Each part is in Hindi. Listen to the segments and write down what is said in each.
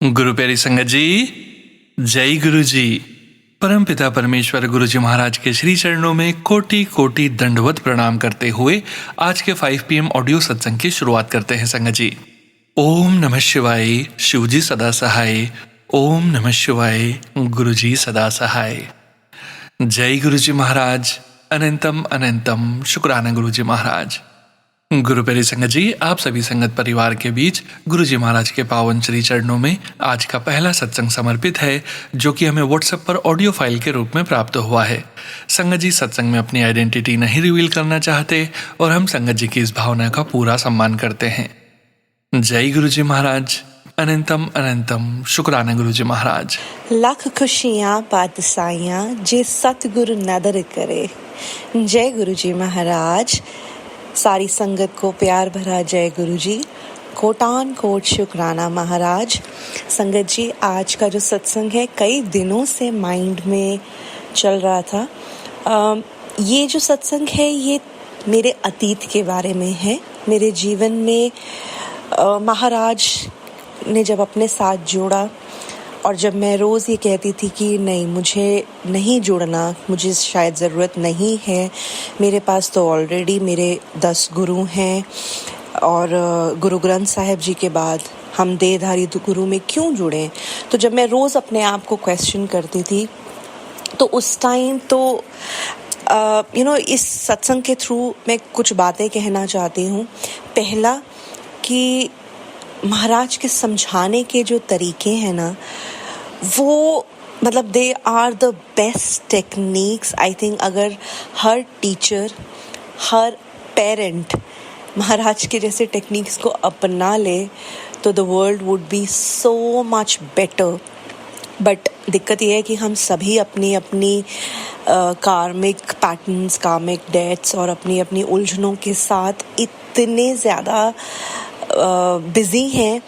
गुरु प्यारी संगत जी, जय गुरु जी। परमपिता परमेश्वर गुरु जी महाराज के श्री चरणों में कोटि कोटि दंडवत प्रणाम करते हुए आज के 5 PM ऑडियो सत्संग की शुरुआत करते हैं संगत जी। ओम नमः शिवाय, शिव जी सदा सहाय। ओम नमः शिवाय, गुरु जी सदा सहाय। जय गुरु जी महाराज, अनंतम अनंतम शुक्राना गुरु जी महाराज। गुरु प्यारी संगत जी, आप सभी संगत परिवार के बीच गुरु जी महाराज के पावन श्री चरणों में आज का पहला सत्संग समर्पित है, जो कि हमें व्हाट्सएप पर ऑडियो फाइल के रूप में प्राप्त हुआ है। संगत जी सत्संग में अपनी आइडेंटिटी नहीं रिवील करना चाहते और हम संगत जी की इस भावना का पूरा सम्मान करते हैं। जय गुरु जी महाराज, अनंतम अनंतम शुक्राना गुरु जी महाराज। लख खुशियाँ पातशाइयाँ जे सतगुरु नदर करे। जय गुरु जी महाराज। सारी संगत को प्यार भरा जय गुरु जी, कोटान कोट शुक्राना महाराज। संगत जी, आज का जो सत्संग है कई दिनों से माइंड में चल रहा था। ये जो सत्संग है ये मेरे अतीत के बारे में है। मेरे जीवन में महाराज ने जब अपने साथ जोड़ा और जब मैं रोज़ ये कहती थी कि नहीं, मुझे नहीं जुड़ना, मुझे शायद ज़रूरत नहीं है, मेरे पास तो ऑलरेडी मेरे 10 गुरु हैं और गुरु ग्रंथ साहिब जी के बाद हम देहधारी गुरु में क्यों जुड़ें। तो जब मैं रोज़ अपने आप को क्वेश्चन करती थी तो उस टाइम तो इस सत्संग के थ्रू मैं कुछ बातें कहना चाहती हूँ। पहला कि महाराज के समझाने के जो तरीके हैं ना, वो मतलब they are the best techniques. I think अगर हर टीचर, हर पेरेंट महाराज के जैसे टेक्निक्स को अपना ले तो the world would be so much better. But दिक्कत यह है कि हम सभी अपनी अपनी कार्मिक पैटर्न्स, कार्मिक डेट्स और अपनी अपनी उलझनों के साथ इतने ज़्यादा बिजी हैं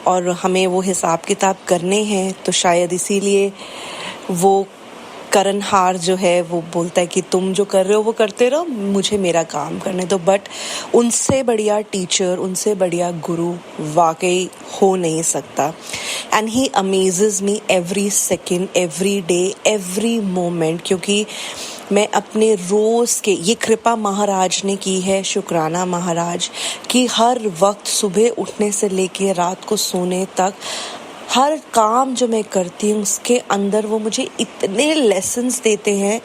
और हमें वो हिसाब किताब करने हैं, तो शायद इसीलिए वो करनहार जो है वो बोलता है कि तुम जो कर रहे हो वो करते रहो, मुझे मेरा काम करने दो। बट उनसे बढ़िया टीचर, उनसे बढ़िया गुरु वाकई हो नहीं सकता। And he amazes me every second, every day, every moment, क्योंकि मैं अपने रोज़ के, ये कृपा महाराज ने की है, शुक्राना महाराज, कि हर वक्त सुबह उठने से लेके रात को सोने तक हर काम जो मैं करती हूँ उसके अंदर वो मुझे इतने लेसन्स देते हैं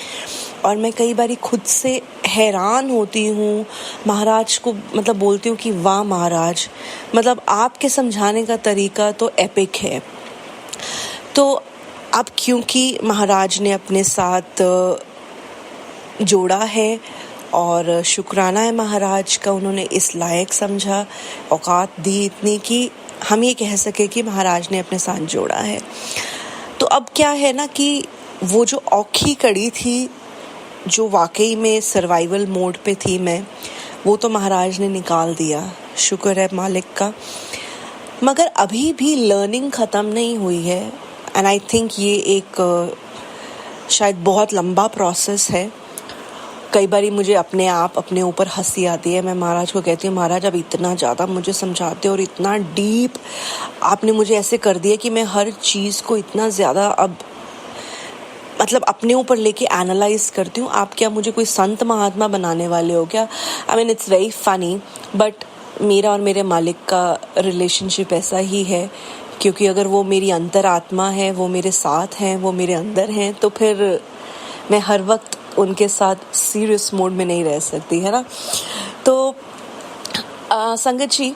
और मैं कई बारी खुद से हैरान होती हूँ। महाराज को मतलब बोलती हूँ कि वाह महाराज, मतलब आपके समझाने का तरीका तो एपिक है। तो अब क्योंकि महाराज ने अपने साथ जोड़ा है और शुक्राना है महाराज का, उन्होंने इस लायक समझा, औकात दी इतनी कि हम ये कह सके कि महाराज ने अपने साथ जोड़ा है। तो अब क्या है ना कि वो जो औखी कड़ी थी, जो वाकई में सर्वाइवल मोड पे थी मैं, वो तो महाराज ने निकाल दिया, शुक्र है मालिक का। मगर अभी भी लर्निंग ख़त्म नहीं हुई है एंड आई थिंक ये एक शायद बहुत लंबा प्रोसेस है। कई बारी मुझे अपने ऊपर हंसी आती है। मैं महाराज को कहती हूँ, महाराज अब इतना ज़्यादा मुझे समझाते हो और इतना डीप आपने मुझे ऐसे कर दिया कि मैं हर चीज़ को इतना ज़्यादा अब मतलब अपने ऊपर लेके एनालाइज करती हूँ। आप क्या मुझे कोई संत महात्मा बनाने वाले हो क्या? I mean it's very funny, but मेरा और मेरे मालिक का रिलेशनशिप ऐसा ही है, क्योंकि अगर वो मेरी अंतरात्मा है, वो मेरे साथ हैं, वो मेरे अंदर हैं, तो फिर मैं हर वक्त उनके साथ सीरियस मोड में नहीं रह सकती, है ना। तो संगत जी,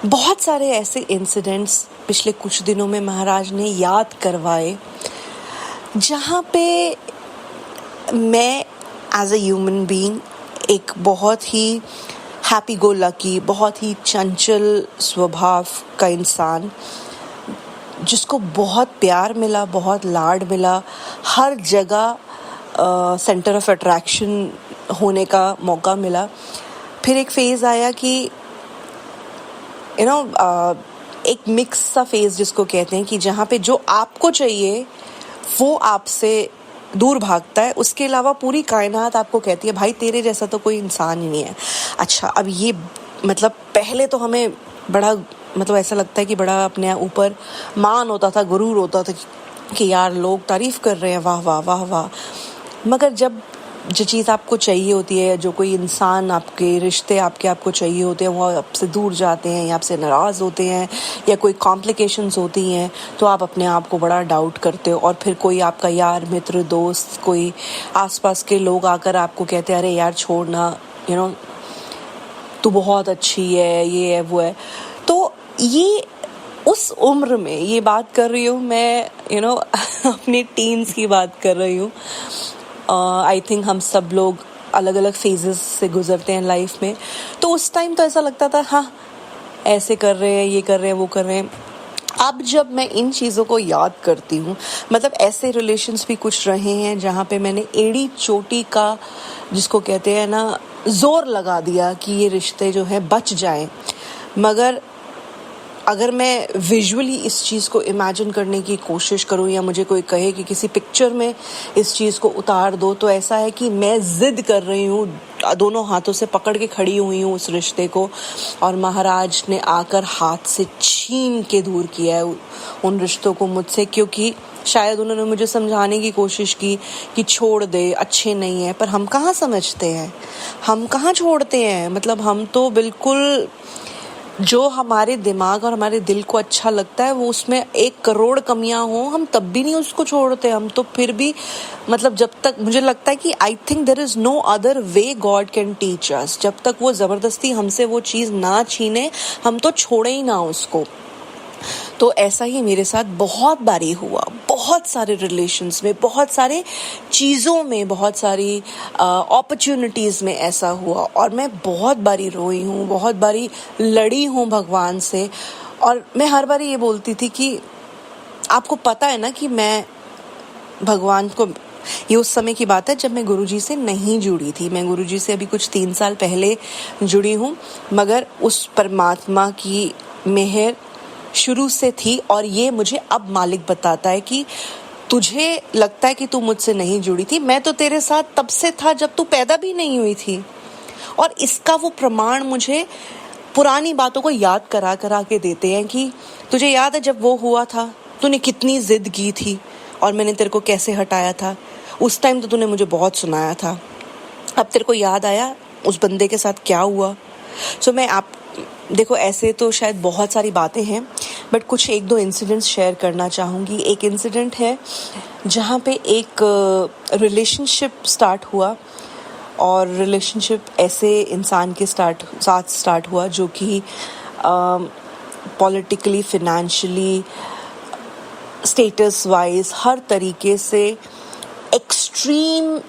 बहुत सारे ऐसे इंसिडेंट्स पिछले कुछ दिनों में महाराज ने याद करवाए जहाँ पे मैं एज अ ह्यूमन बीइंग, एक बहुत ही हैप्पी गो लकी, बहुत ही चंचल स्वभाव का इंसान, जिसको बहुत प्यार मिला, बहुत लाड मिला, हर जगह सेंटर ऑफ अट्रैक्शन होने का मौका मिला। फिर एक फेज़ आया कि एक मिक्स सा फेज़ जिसको कहते हैं कि जहाँ पे जो आपको चाहिए वो आपसे दूर भागता है, उसके अलावा पूरी कायनात आपको कहती है भाई तेरे जैसा तो कोई इंसान ही नहीं है। अच्छा, अब ये मतलब पहले तो हमें बड़ा मतलब ऐसा लगता है कि बड़ा अपने ऊपर मान होता था, गुरूर होता था कि यार लोग तारीफ़ कर रहे हैं, वाह वाह वाह वाह। मगर जब जो चीज़ आपको चाहिए होती है, जो कोई इंसान, आपके रिश्ते आपको चाहिए होते हैं, वो आपसे दूर जाते हैं या आपसे नाराज़ होते हैं या कोई कॉम्प्लिकेशंस होती हैं, तो आप अपने आप को बड़ा डाउट करते हो। और फिर कोई आपका यार, मित्र, दोस्त, कोई आसपास के लोग आकर आपको कहते हैं, अरे यार छोड़ ना, तू बहुत अच्छी है, ये है वो है। तो ये उस उम्र में ये बात कर रही हूँ मैं, अपने टीन्स की बात कर रही हूँ। आई थिंक हम सब लोग अलग अलग फेजेस से गुजरते हैं लाइफ में। तो उस टाइम तो ऐसा लगता था, हाँ ऐसे कर रहे हैं, ये कर रहे हैं, वो कर रहे हैं। अब जब मैं इन चीज़ों को याद करती हूँ, मतलब ऐसे रिलेशंस भी कुछ रहे हैं जहाँ पे मैंने एड़ी चोटी का, जिसको कहते हैं ना, जोर लगा दिया कि ये रिश्ते जो है बच जाएं। मगर अगर मैं विजुअली इस चीज़ को इमेजिन करने की कोशिश करूँ या मुझे कोई कहे कि किसी पिक्चर में इस चीज़ को उतार दो, तो ऐसा है कि मैं ज़िद कर रही हूँ, दोनों हाथों से पकड़ के खड़ी हुई हूँ उस रिश्ते को, और महाराज ने आकर हाथ से छीन के दूर किया है उन रिश्तों को मुझसे, क्योंकि शायद उन्होंने मुझे समझाने की कोशिश की कि छोड़ दे, अच्छे नहीं है। पर हम कहाँ समझते हैं, हम कहाँ छोड़ते हैं। मतलब हम तो बिल्कुल, जो हमारे दिमाग और हमारे दिल को अच्छा लगता है, वो उसमें 1 करोड़ कमियां हो, हम तब भी नहीं उसको छोड़ते। हम तो फिर भी, मतलब जब तक मुझे लगता है कि I think there is no other way God can teach us, जब तक वो ज़बरदस्ती हमसे वो चीज़ ना छीने, हम तो छोड़े ही ना उसको। तो ऐसा ही मेरे साथ बहुत बारी हुआ, बहुत सारे रिलेशंस में, बहुत सारे चीज़ों में, बहुत सारी अपॉर्चुनिटीज़ में ऐसा हुआ। और मैं बहुत बारी रोई हूँ, बहुत बारी लड़ी हूँ भगवान से। और मैं हर बारी ये बोलती थी कि आपको पता है ना कि मैं भगवान को, ये उस समय की बात है जब मैं गुरुजी से नहीं जुड़ी थी। मैं गुरुजी से अभी कुछ 3 साल पहले जुड़ी हूँ, मगर उस परमात्मा की मेहर शुरू से थी। और ये मुझे अब मालिक बताता है कि तुझे लगता है कि तू मुझसे नहीं जुड़ी थी, मैं तो तेरे साथ तब से था जब तू पैदा भी नहीं हुई थी। और इसका वो प्रमाण मुझे पुरानी बातों को याद करा करा के देते हैं कि तुझे याद है जब वो हुआ था, तूने कितनी जिद की थी और मैंने तेरे को कैसे हटाया था। उस टाइम तो तूने मुझे बहुत सुनाया था, अब तेरे को याद आया उस बंदे के साथ क्या हुआ। सो मैं आप देखो, ऐसे तो शायद बहुत सारी बातें हैं, बट कुछ 1-2 इंसिडेंट्स शेयर करना चाहूँगी। एक इंसिडेंट है जहाँ पे एक रिलेशनशिप स्टार्ट हुआ, और रिलेशनशिप ऐसे इंसान के साथ स्टार्ट हुआ जो कि पॉलिटिकली, फिनेंशियली, स्टेटस वाइज, हर तरीके से एक्सट्रीम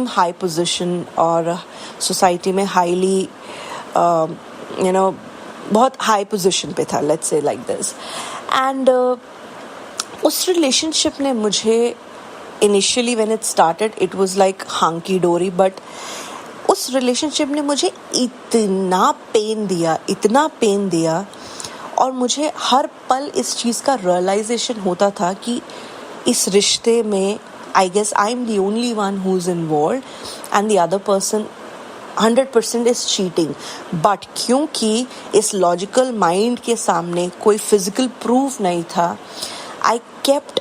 हाई पोजीशन, और सोसाइटी में हाईली बहुत हाई पोजीशन पे था, let's say like this. And उस रिलेशनशिप ने मुझे initially when it started it was like hockey डोरी, बट उस रिलेशनशिप ने मुझे इतना पेन दिया, और मुझे हर पल इस चीज़ का रियलाइजेशन होता था कि इस रिश्ते में I guess I am the only one who is involved and the other person 100% is cheating. But क्योंकि इस लॉजिकल माइंड के सामने कोई फिजिकल प्रूफ नहीं था, I kept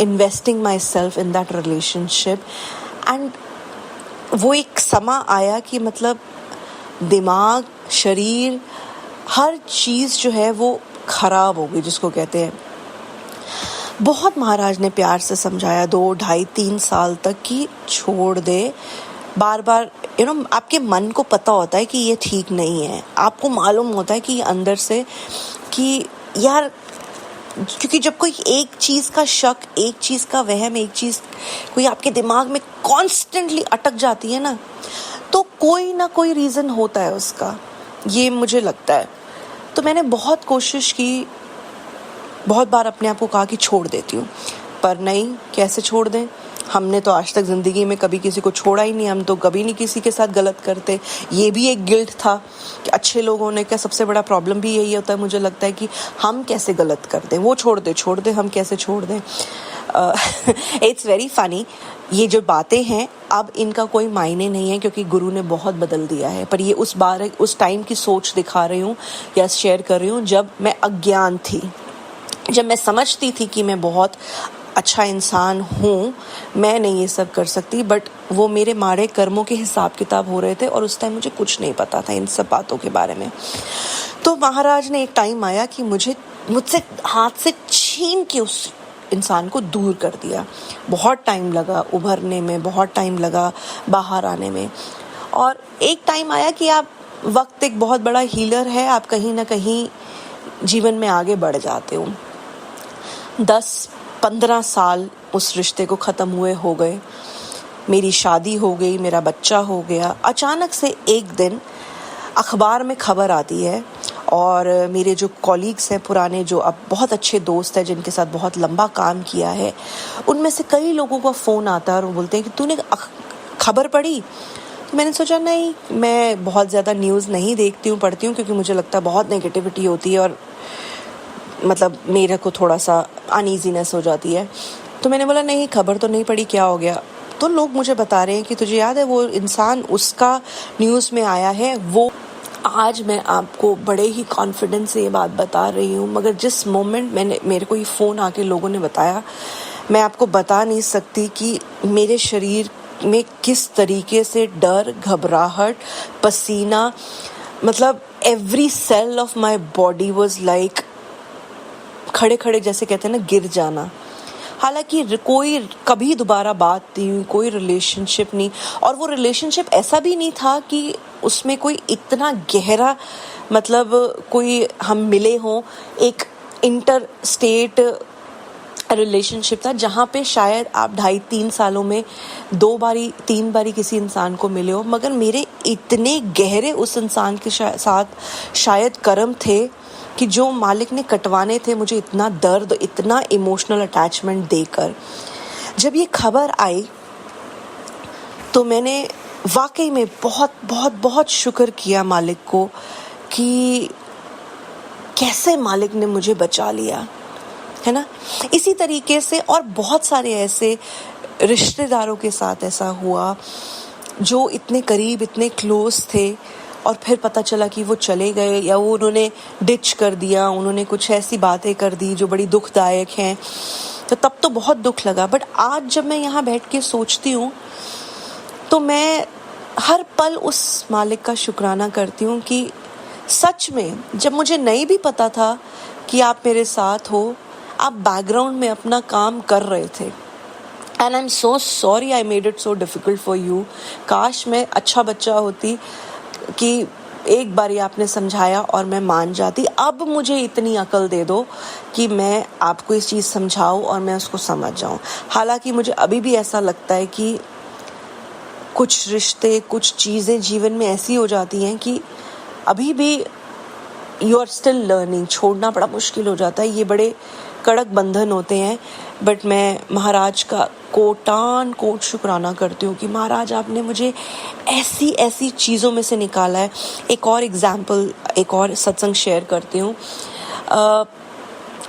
investing my self in that relationship. And वो एक समा आया कि मतलब दिमाग, शरीर, हर चीज़ जो है वो खराब हो गई, जिसको कहते हैं। बहुत महाराज ने प्यार से समझाया 2, 2.5, 3 साल तक कि छोड़ दे। बार बार आपके मन को पता होता है कि ये ठीक नहीं है, आपको मालूम होता है कि अंदर से कि यार, क्योंकि जब कोई एक चीज़ का शक, एक चीज़ का वहम, एक चीज़ कोई आपके दिमाग में कॉन्स्टेंटली अटक जाती है ना, तो कोई ना कोई रीज़न होता है उसका, ये मुझे लगता है। तो मैंने बहुत कोशिश की, बहुत बार अपने आप को कहा कि छोड़ देती हूँ, पर नहीं, कैसे छोड़ दें? हमने तो आज तक ज़िंदगी में कभी किसी को छोड़ा ही नहीं, हम तो कभी नहीं किसी के साथ गलत करते। ये भी एक गिल्ट था कि अच्छे लोग होने का सबसे बड़ा प्रॉब्लम भी यही होता है, मुझे लगता है कि हम कैसे गलत कर दें, वो छोड़ दे, हम कैसे छोड़ दें। It's very funny. ये जो बातें हैं अब इनका कोई मायने नहीं है क्योंकि गुरु ने बहुत बदल दिया है, पर ये उस टाइम की सोच दिखा रही हूँ या शेयर कर रही हूँ जब मैं अज्ञान थी, जब मैं समझती थी कि मैं बहुत अच्छा इंसान हूँ, मैं नहीं ये सब कर सकती, बट वो मेरे मारे कर्मों के हिसाब किताब हो रहे थे और उस टाइम मुझे कुछ नहीं पता था इन सब बातों के बारे में। तो महाराज ने एक टाइम आया कि मुझसे हाथ से छीन के उस इंसान को दूर कर दिया। बहुत टाइम लगा उभरने में, बहुत टाइम लगा बाहर आने में, और एक टाइम आया कि वक्त एक बहुत बड़ा हीलर है, आप कहीं ना कहीं जीवन में आगे बढ़ जाते हो। 10-15 साल उस रिश्ते को ख़त्म हुए हो गए, मेरी शादी हो गई, मेरा बच्चा हो गया। अचानक से एक दिन अखबार में खबर आती है और मेरे जो कॉलीग्स हैं पुराने, जो अब बहुत अच्छे दोस्त हैं, जिनके साथ बहुत लंबा काम किया है, उनमें से कई लोगों का फ़ोन आता है और वो बोलते हैं कि तूने खबर पढ़ी? तो मैंने सोचा नहीं, मैं बहुत ज़्यादा न्यूज़ नहीं देखती हूँ, पढ़ती हूँ, क्योंकि मुझे लगता है बहुत नेगेटिविटी होती है और मतलब मेरे को थोड़ा सा अनईजीनेस हो जाती है। तो मैंने बोला नहीं, खबर तो नहीं पढ़ी, क्या हो गया? तो लोग मुझे बता रहे हैं कि तुझे याद है वो इंसान, उसका न्यूज़ में आया है वो। आज मैं आपको बड़े ही कॉन्फिडेंस से ये बात बता रही हूँ, मगर जिस मोमेंट मेरे को ये फ़ोन आके लोगों ने बताया, मैं आपको बता नहीं सकती कि मेरे शरीर में किस तरीके से डर, घबराहट, पसीना, मतलब every cell of my body was like खड़े जैसे कहते हैं ना, गिर जाना। हालांकि कोई कभी दोबारा बात नहीं हुई, कोई रिलेशनशिप नहीं, और वो रिलेशनशिप ऐसा भी नहीं था कि उसमें कोई इतना गहरा, मतलब कोई हम मिले हों। एक इंटर स्टेट रिलेशनशिप था जहाँ पे शायद आप 2.5-3 सालों में 2-3 बारी किसी इंसान को मिले हो, मगर मेरे इतने गहरे उस इंसान के साथ शायद कर्म थे कि जो मालिक ने कटवाने थे मुझे इतना दर्द, इतना इमोशनल अटैचमेंट देकर। जब ये खबर आई तो मैंने वाकई में बहुत बहुत बहुत शुक्र किया मालिक को कि कैसे मालिक ने मुझे बचा लिया, है ना। इसी तरीके से और बहुत सारे ऐसे रिश्तेदारों के साथ ऐसा हुआ जो इतने करीब, इतने क्लोज थे, और फिर पता चला कि वो चले गए या वो उन्होंने डिच कर दिया, उन्होंने कुछ ऐसी बातें कर दी जो बड़ी दुखदायक हैं। तो तब तो बहुत दुख लगा, बट आज जब मैं यहाँ बैठ के सोचती हूँ तो मैं हर पल उस मालिक का शुक्राना करती हूँ कि सच में जब मुझे नहीं भी पता था कि आप मेरे साथ हो, आप बैकग्राउंड में अपना काम कर रहे थे। And I am so sorry I made it so difficult for you. काश मैं अच्छा बच्चा होती कि एक बारी आपने समझाया और मैं मान जाती। अब मुझे इतनी अकल दे दो कि मैं आपको इस चीज़ समझाऊं और मैं उसको समझ जाऊं। हालांकि मुझे अभी भी ऐसा लगता है कि कुछ रिश्ते, कुछ चीज़ें जीवन में ऐसी हो जाती हैं कि अभी भी यू आर स्टिल लर्निंग, छोड़ना बड़ा मुश्किल हो जाता है। ये बड़े कड़क बंधन होते हैं, बट मैं महाराज का कोटान कोट शुक्राना करती हूँ कि महाराज आपने मुझे ऐसी ऐसी चीज़ों में से निकाला है। एक और एग्जाम्पल, एक और सत्संग शेयर करती हूँ।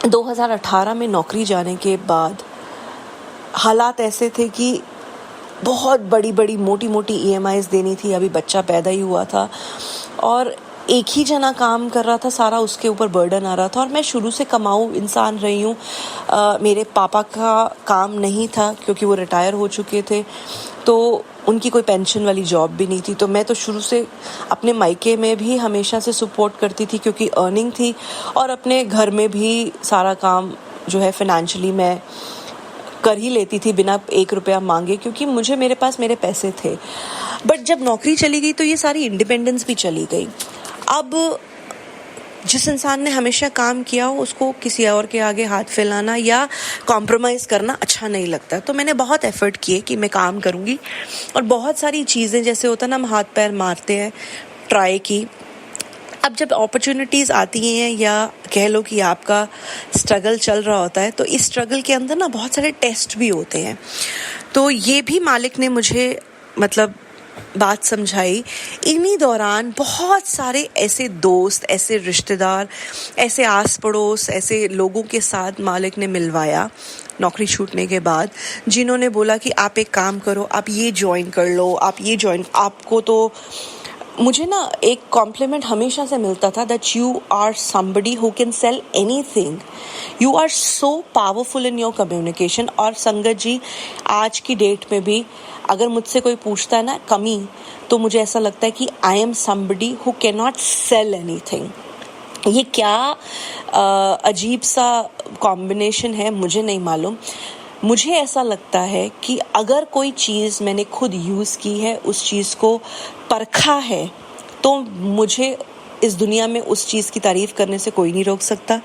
2018 में नौकरी जाने के बाद हालात ऐसे थे कि बहुत बड़ी बड़ी मोटी मोटी EMIs देनी थी। अभी बच्चा पैदा ही हुआ था और एक ही जना काम कर रहा था, सारा उसके ऊपर बर्डन आ रहा था। और मैं शुरू से कमाऊ इंसान रही हूँ। मेरे पापा का काम नहीं था क्योंकि वो रिटायर हो चुके थे, तो उनकी कोई पेंशन वाली जॉब भी नहीं थी। तो मैं तो शुरू से अपने मायके में भी हमेशा से सपोर्ट करती थी क्योंकि अर्निंग थी, और अपने घर में भी सारा काम जो है फाइनेंशियली मैं कर ही लेती थी बिना 1 रुपया मांगे, क्योंकि मेरे पास मेरे पैसे थे। बट जब नौकरी चली गई तो ये सारी इंडिपेंडेंस भी चली गई। अब जिस इंसान ने हमेशा काम किया हो उसको किसी और के आगे हाथ फैलाना या कॉम्प्रोमाइज़ करना अच्छा नहीं लगता। तो मैंने बहुत एफर्ट किए कि मैं काम करूँगी, और बहुत सारी चीज़ें जैसे होता ना, हम हाथ पैर मारते हैं, ट्राई की। अब जब अपॉर्चुनिटीज़ आती हैं या कह लो कि आपका स्ट्रगल चल रहा होता है, तो इस स्ट्रगल के अंदर ना बहुत सारे टेस्ट भी होते हैं। तो ये भी मालिक ने मुझे मतलब बात समझाई। इन्हीं दौरान बहुत सारे ऐसे दोस्त, ऐसे रिश्तेदार, ऐसे आस पड़ोस, ऐसे लोगों के साथ मालिक ने मिलवाया नौकरी छूटने के बाद, जिन्होंने बोला कि आप एक काम करो, आप ये ज्वाइन कर लो, आप ये ज्वाइन, आपको तो मुझे ना एक कॉम्प्लीमेंट हमेशा से मिलता था that you are somebody who can sell anything, you are so powerful in your communication. और संगत जी, आज की डेट में भी अगर मुझसे कोई पूछता है ना कमी, तो मुझे ऐसा लगता है कि I am somebody who can not sell anything. ये क्या अजीब सा कॉम्बिनेशन है, मुझे नहीं मालूम। मुझे ऐसा लगता है कि अगर कोई चीज़ मैंने खुद यूज़ की है, उस चीज़ को परखा है, तो मुझे इस दुनिया में उस चीज़ की तारीफ़ करने से कोई नहीं रोक सकता।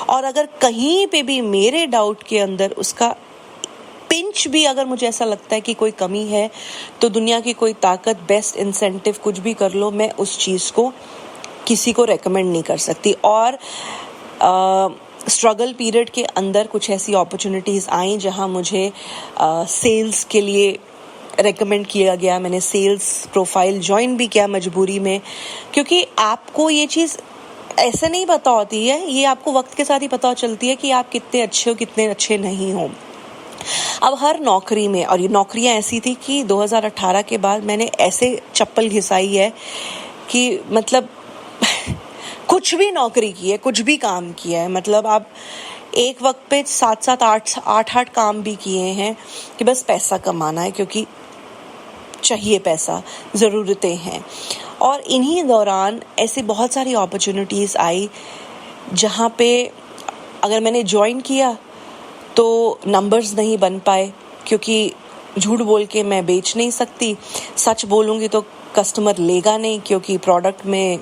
और अगर कहीं पे भी मेरे डाउट के अंदर उसका पिंच भी अगर मुझे ऐसा लगता है कि कोई कमी है, तो दुनिया की कोई ताकत, बेस्ट इंसेंटिव, कुछ भी कर लो, मैं उस चीज़ को किसी को रेकमेंड नहीं कर सकती। और स्ट्रगल पीरियड के अंदर कुछ ऐसी अपॉर्चुनिटीज़ आई जहां मुझे सेल्स के लिए रेकमेंड किया गया। मैंने सेल्स प्रोफाइल ज्वाइन भी किया मजबूरी में, क्योंकि आपको ये चीज़ ऐसे नहीं पता होती है, ये आपको वक्त के साथ ही पता चलती है कि आप कितने अच्छे हो, कितने अच्छे नहीं हो। अब हर नौकरी में, और ये नौकरियां ऐसी थी कि 2018 के बाद मैंने ऐसे चप्पल घिसाई है कि मतलब कुछ भी नौकरी की है, कुछ भी काम किया है। मतलब आप एक वक्त पे 7-7, 8-8 काम भी किए हैं कि बस पैसा कमाना है, क्योंकि चाहिए पैसा, ज़रूरतें हैं। और इन्हीं दौरान ऐसी बहुत सारी अपॉर्चुनिटीज़ आई जहाँ पे अगर मैंने ज्वाइन किया तो नंबर्स नहीं बन पाए, क्योंकि झूठ बोल के मैं बेच नहीं सकती, सच बोलूँगी तो कस्टमर लेगा नहीं, क्योंकि प्रोडक्ट में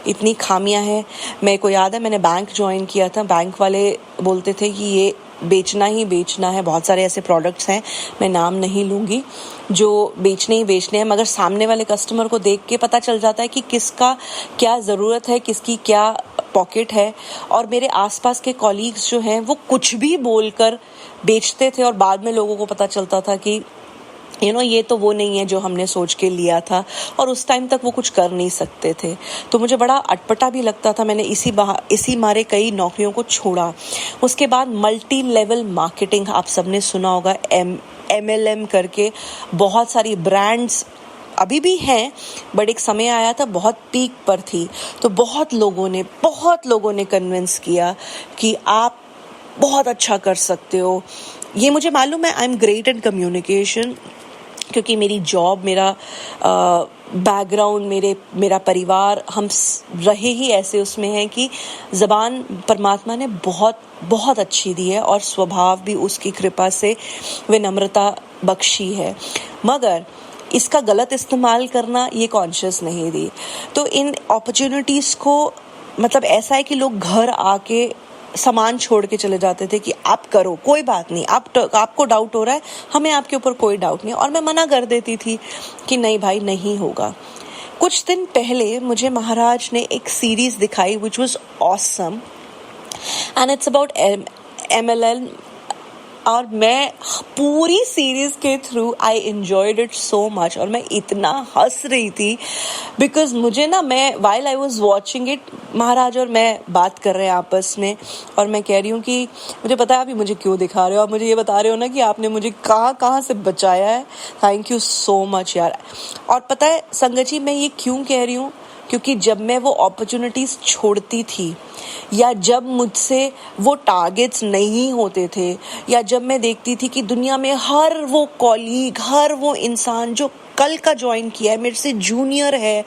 इतनी खामियां हैं। मेरे को याद है मैंने बैंक ज्वाइन किया था, बैंक वाले बोलते थे कि ये बेचना ही बेचना है। बहुत सारे ऐसे प्रोडक्ट्स हैं, मैं नाम नहीं लूँगी, जो बेचने ही बेचने हैं, मगर सामने वाले कस्टमर को देख के पता चल जाता है कि किसका क्या ज़रूरत है, किसकी क्या पॉकेट है। और मेरे आसपास के कॉलीग्स जो हैं वो कुछ भी बोलकर बेचते थे, और बाद में लोगों को पता चलता था कि ये तो वो नहीं है जो हमने सोच के लिया था, और उस टाइम तक वो कुछ कर नहीं सकते थे। तो मुझे बड़ा अटपटा भी लगता था। मैंने इसी मारे कई नौकरियों को छोड़ा। उसके बाद मल्टी लेवल मार्केटिंग, आप सबने सुना होगा, MLM करके बहुत सारी ब्रांड्स अभी भी हैं, बट एक समय आया था बहुत पीक पर थी, तो बहुत लोगों ने कन्विंस किया कि आप बहुत अच्छा कर सकते हो। ये मुझे मालूम है, I am great in communication, क्योंकि मेरी जॉब, मेरा बैकग्राउंड, मेरा परिवार, हम रहे ही ऐसे उसमें हैं कि ज़बान परमात्मा ने बहुत बहुत अच्छी दी है, और स्वभाव भी उसकी कृपा से विनम्रता बख्शी है। मगर इसका गलत इस्तेमाल करना, ये कॉन्शियस नहीं दी। तो इन अपॉर्चुनिटीज़ को मतलब ऐसा है कि लोग घर आके सामान छोड़ के चले जाते थे कि आप करो, कोई बात नहीं, आपको डाउट हो रहा है, हमें आपके ऊपर कोई डाउट नहीं। और मैं मना कर देती थी कि नहीं भाई, नहीं होगा। कुछ दिन पहले मुझे महाराज ने एक सीरीज दिखाई which was awesome, and it's about MLM, और मैं पूरी सीरीज के through I enjoyed it so much, और मैं इतना हंस रही थी बिकॉज मुझे ना, मैं while I was watching it, Maharaj और मैं बात कर रहे हैं आपस में, और मैं कह रही हूँ कि मुझे पता है अभी मुझे क्यों दिखा रहे हो, आप मुझे ये बता रहे हो ना कि आपने मुझे कहाँ से बचाया है, थैंक यू सो मच यार। और पता है संगत जी, मैं ये क्यों कह रही हूँ, क्योंकि जब मैं वो अपॉर्चुनिटीज़ छोड़ती थी, या जब मुझसे वो टारगेट्स नहीं होते थे, या जब मैं देखती थी कि दुनिया में हर वो कॉलीग, हर वो इंसान जो कल का ज्वाइन किया है, मेरे से जूनियर है,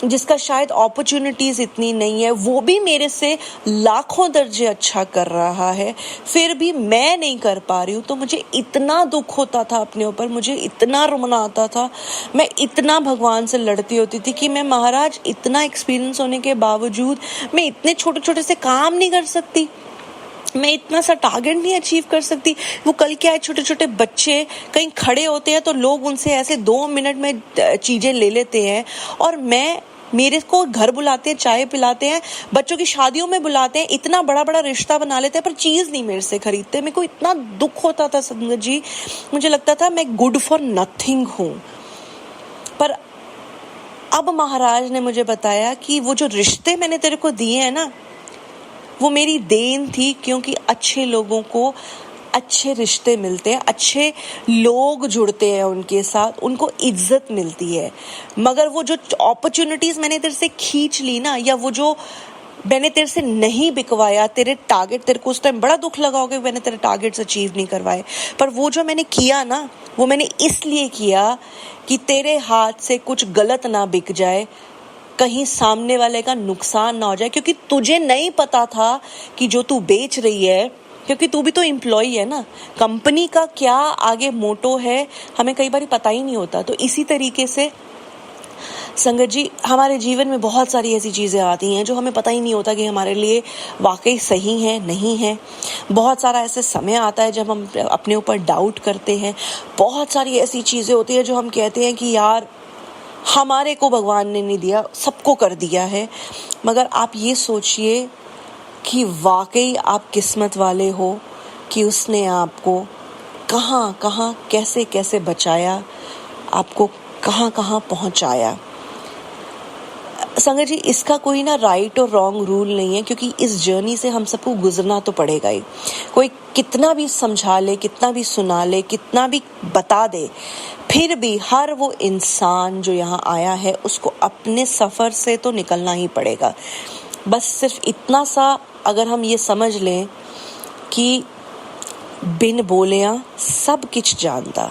जिसका शायद अपॉर्चुनिटीज़ इतनी नहीं है, वो भी मेरे से लाखों दर्जे अच्छा कर रहा है, फिर भी मैं नहीं कर पा रही हूँ, तो मुझे इतना दुख होता था अपने ऊपर, मुझे इतना रोना आता था, मैं इतना भगवान से लड़ती होती थी कि मैं महाराज, इतना एक्सपीरियंस होने के बावजूद मैं इतने छोटे छोटे से काम नहीं कर सकती, मैं इतना सा टारगेट नहीं अचीव कर सकती। वो कल क्या है, छोटे छोटे बच्चे कहीं खड़े होते हैं तो लोग उनसे ऐसे 2 मिनट में चीज़ें ले लेते हैं, और मैं मेरे को घर बुलाते हैं, चाय पिलाते हैं, बच्चों की शादियों में बुलाते हैं, इतना बड़ा बड़ा रिश्ता बना लेते हैं, पर चीज नहीं मेरे से खरीदते। मेरे को इतना दुख होता था संगत जी, मुझे लगता था मैं गुड फॉर नथिंग हूं। पर अब महाराज ने मुझे बताया कि वो जो रिश्ते मैंने तेरे को दिए हैं ना, वो मेरी देन थी, क्योंकि अच्छे लोगों को अच्छे रिश्ते मिलते हैं, अच्छे लोग जुड़ते हैं उनके साथ, उनको इज्जत मिलती है। मगर वो जो अपॉर्चुनिटीज मैंने तेरे से खींच ली ना, या वो जो मैंने तेरे से नहीं बिकवाया, तेरे टारगेट, तेरे को उस टाइम बड़ा दुख लगा होगा कि मैंने तेरे टारगेट्स अचीव नहीं करवाए, पर वो जो मैंने किया ना, वो मैंने इसलिए किया कि तेरे हाथ से कुछ गलत ना बिक जाए, कहीं सामने वाले का नुकसान ना हो जाए। क्योंकि तुझे नहीं पता था कि जो तू बेच रही है, क्योंकि तू भी तो एम्प्लॉय है ना, कंपनी का क्या आगे मोटो है हमें कई बार पता ही नहीं होता। तो इसी तरीके से संगत जी, हमारे जीवन में बहुत सारी ऐसी चीज़ें आती हैं जो हमें पता ही नहीं होता कि हमारे लिए वाकई सही है नहीं है। बहुत सारा ऐसे समय आता है जब हम अपने ऊपर डाउट करते हैं। बहुत सारी ऐसी चीज़ें होती हैं जो हम कहते हैं कि यार हमारे को भगवान ने नहीं दिया, सबको कर दिया है। मगर आप ये सोचिए कि वाकई आप किस्मत वाले हो कि उसने आपको कहाँ कहाँ कैसे कैसे बचाया, आपको कहाँ कहाँ पहुँचाया। संगत जी, इसका कोई ना राइट और रॉन्ग रूल नहीं है, क्योंकि इस जर्नी से हम सबको गुजरना तो पड़ेगा ही। कोई कितना भी समझा ले, कितना भी सुना ले, कितना भी बता दे, फिर भी हर वो इंसान जो यहाँ आया है उसको अपने सफ़र से तो निकलना ही पड़ेगा। बस सिर्फ इतना सा अगर हम ये समझ लें कि बिन बोलिया सब किछ जानता।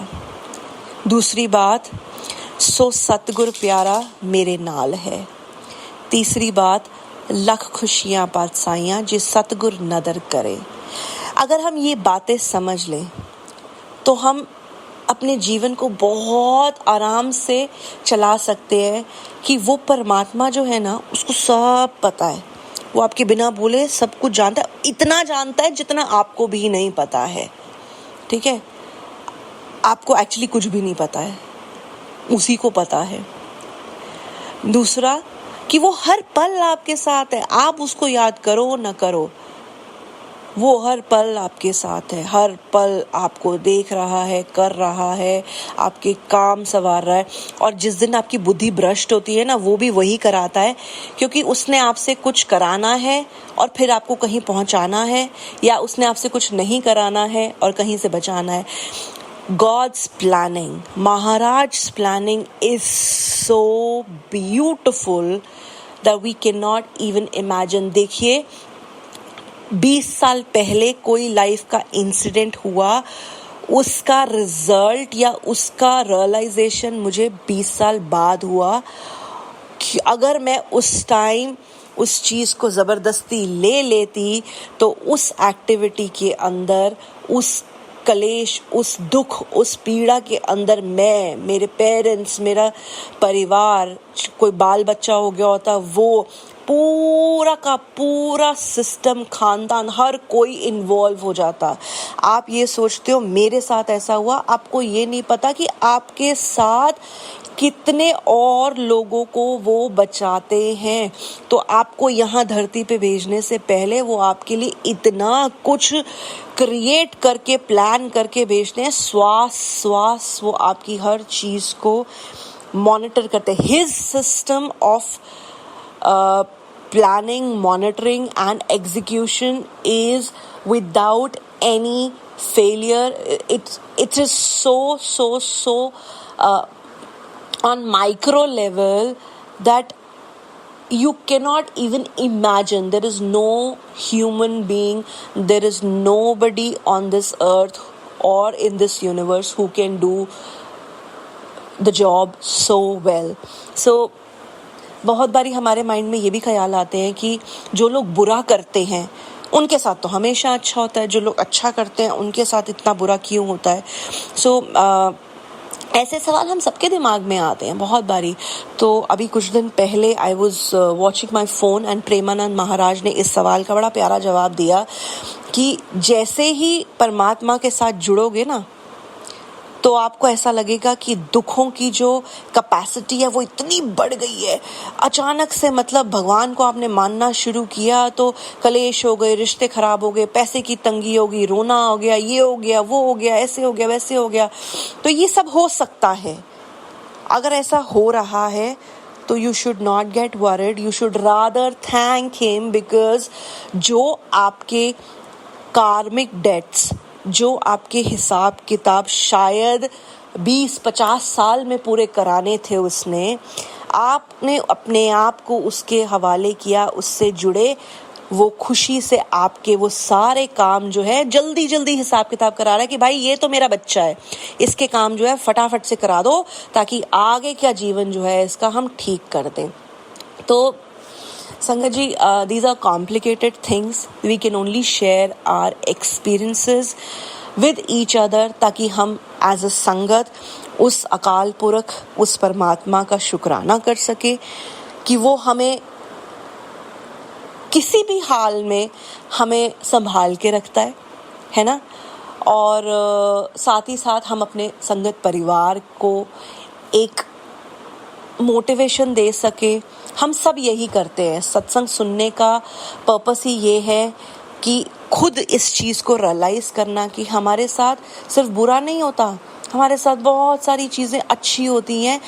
दूसरी बात, सो सतगुर प्यारा मेरे नाल है। तीसरी बात, लख खुशियाँ पातशाइयाँ जे सतगुर नदर करे। अगर हम ये बातें समझ लें तो हम अपने जीवन को बहुत आराम से चला सकते हैं कि वो परमात्मा जो है ना, उसको सब पता है। वो आपके बिना बोले सब कुछ जानता है, इतना जानता है जितना आपको भी नहीं पता है। ठीक है, आपको एक्चुअली कुछ भी नहीं पता है, उसी को पता है। दूसरा कि वो हर पल आपके साथ है, आप उसको याद करो न करो, वो हर पल आपके साथ है, हर पल आपको देख रहा है, कर रहा है, आपके काम संवार रहा है। और जिस दिन आपकी बुद्धि भ्रष्ट होती है ना, वो भी वही कराता है, क्योंकि उसने आपसे कुछ कराना है और फिर आपको कहीं पहुंचाना है, या उसने आपसे कुछ नहीं कराना है और कहीं से बचाना है। God's planning, Maharaj's planning is so beautiful that we cannot even imagine. देखिए, 20 साल पहले कोई लाइफ का इंसिडेंट हुआ, उसका रिजल्ट या उसका रियलाइजेशन मुझे 20 साल बाद हुआ कि अगर मैं उस टाइम उस चीज़ को ज़बरदस्ती ले लेती तो उस एक्टिविटी के अंदर, उस कलेश, उस दुख, उस पीड़ा के अंदर मैं, मेरे पेरेंट्स, मेरा परिवार, कोई बाल बच्चा हो गया होता, वो पूरा का पूरा सिस्टम, खानदान, हर कोई इन्वॉल्व हो जाता। आप ये सोचते हो मेरे साथ ऐसा हुआ, आपको ये नहीं पता कि आपके साथ कितने और लोगों को वो बचाते हैं। तो आपको यहाँ धरती पे भेजने से पहले वो आपके लिए इतना कुछ क्रिएट करके, प्लान करके भेजते हैं। श्वास श्वास वो आपकी हर चीज़ को मॉनिटर करते हैं। His system of planning, monitoring and execution is without any failure. It is so on micro level that you cannot even imagine. There is no human being, there is nobody on this earth or in this universe who can do the job so well. So बहुत बारी हमारे माइंड में ये भी ख्याल आते हैं कि जो लोग बुरा करते हैं उनके साथ तो हमेशा अच्छा होता है, जो लोग अच्छा करते हैं उनके साथ इतना बुरा क्यों होता है। ऐसे सवाल हम सबके दिमाग में आते हैं बहुत बारी। तो अभी कुछ दिन पहले I was watching my phone and Premanand Maharaj ने इस सवाल का बड़ा प्यारा जवाब दिया कि जैसे ही परमात्मा के साथ जुड़ोगे ना, तो आपको ऐसा लगेगा कि दुखों की जो कैपेसिटी है वो इतनी बढ़ गई है। अचानक से मतलब भगवान को आपने मानना शुरू किया तो कलेश हो गए, रिश्ते खराब हो गए, पैसे की तंगी हो गई, रोना हो गया, ये हो गया, वो हो गया, ऐसे हो गया, वैसे हो गया। तो ये सब हो सकता है। अगर ऐसा हो रहा है तो you should not get worried, you should rather thank him, because जो आपके कार्मिक डेट्स, जो आपके हिसाब किताब शायद 20-50 साल में पूरे कराने थे उसने, आपने अपने आप को उसके हवाले किया, उससे जुड़े, वो खुशी से आपके वो सारे काम जो है जल्दी जल्दी हिसाब किताब करा रहा है कि भाई ये तो मेरा बच्चा है, इसके काम जो है फटाफट से करा दो ताकि आगे क्या जीवन जो है इसका हम ठीक कर दें। तो संगत जी, these are complicated things. We can only share our experiences with each other ताकि हम as a संगत उस अकाल पुरख, उस परमात्मा का शुक्राना कर सके कि वो हमें किसी भी हाल में हमें संभाल के रखता है ना। और साथ ही साथ हम अपने संगत परिवार को एक मोटिवेशन दे सके। हम सब यही करते हैं, सत्संग सुनने का पर्पस ही ये है कि खुद इस चीज़ को रियलाइज़ करना कि हमारे साथ सिर्फ बुरा नहीं होता, हमारे साथ बहुत सारी चीज़ें अच्छी होती हैं।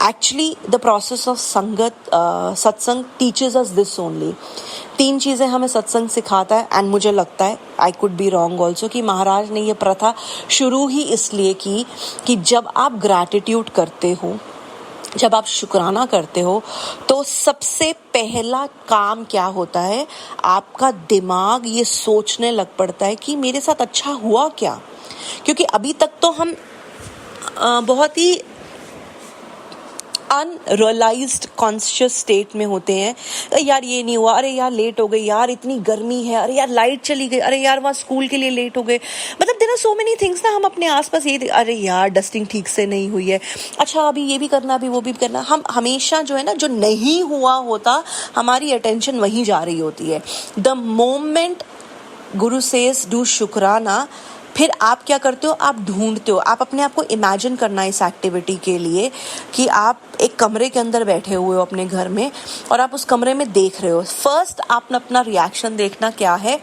एक्चुअली द प्रोसेस ऑफ सत्संग टीचेस अस दिस ओनली। 3 चीज़ें हमें सत्संग सिखाता है। एंड मुझे लगता है, I could be wrong also, कि महाराज ने ये प्रथा शुरू ही इसलिए की कि जब आप ग्रैटिट्यूड करते हो, जब आप शुक्राना करते हो, तो सबसे पहला काम क्या होता है, आपका दिमाग ये सोचने लग पड़ता है कि मेरे साथ अच्छा हुआ क्या। क्योंकि अभी तक तो हम बहुत ही अनरियलाइज्ड कॉन्शियस स्टेट में होते हैं। यार ये नहीं हुआ, अरे यार लेट हो गई, यार इतनी गर्मी है, अरे यार लाइट चली गई, अरे यार वहाँ स्कूल के लिए लेट हो गए। मतलब there are so many things ना, हम अपने आसपास ये, अरे यार डस्टिंग ठीक से नहीं हुई है, अच्छा अभी ये भी करना, अभी वो भी करना। हम हमेशा जो है ना, जो नहीं हुआ होता, हमारी अटेंशन वहीं जा रही होती है। The moment Guru says do शुक्राना, फिर आप क्या करते हो, आप ढूंढते हो, आप अपने आप को इमेजिन करना इस एक्टिविटी के लिए कि आप एक कमरे के अंदर बैठे हुए हो अपने घर में और आप उस कमरे में देख रहे हो। फर्स्ट आप अपना रिएक्शन देखना क्या है।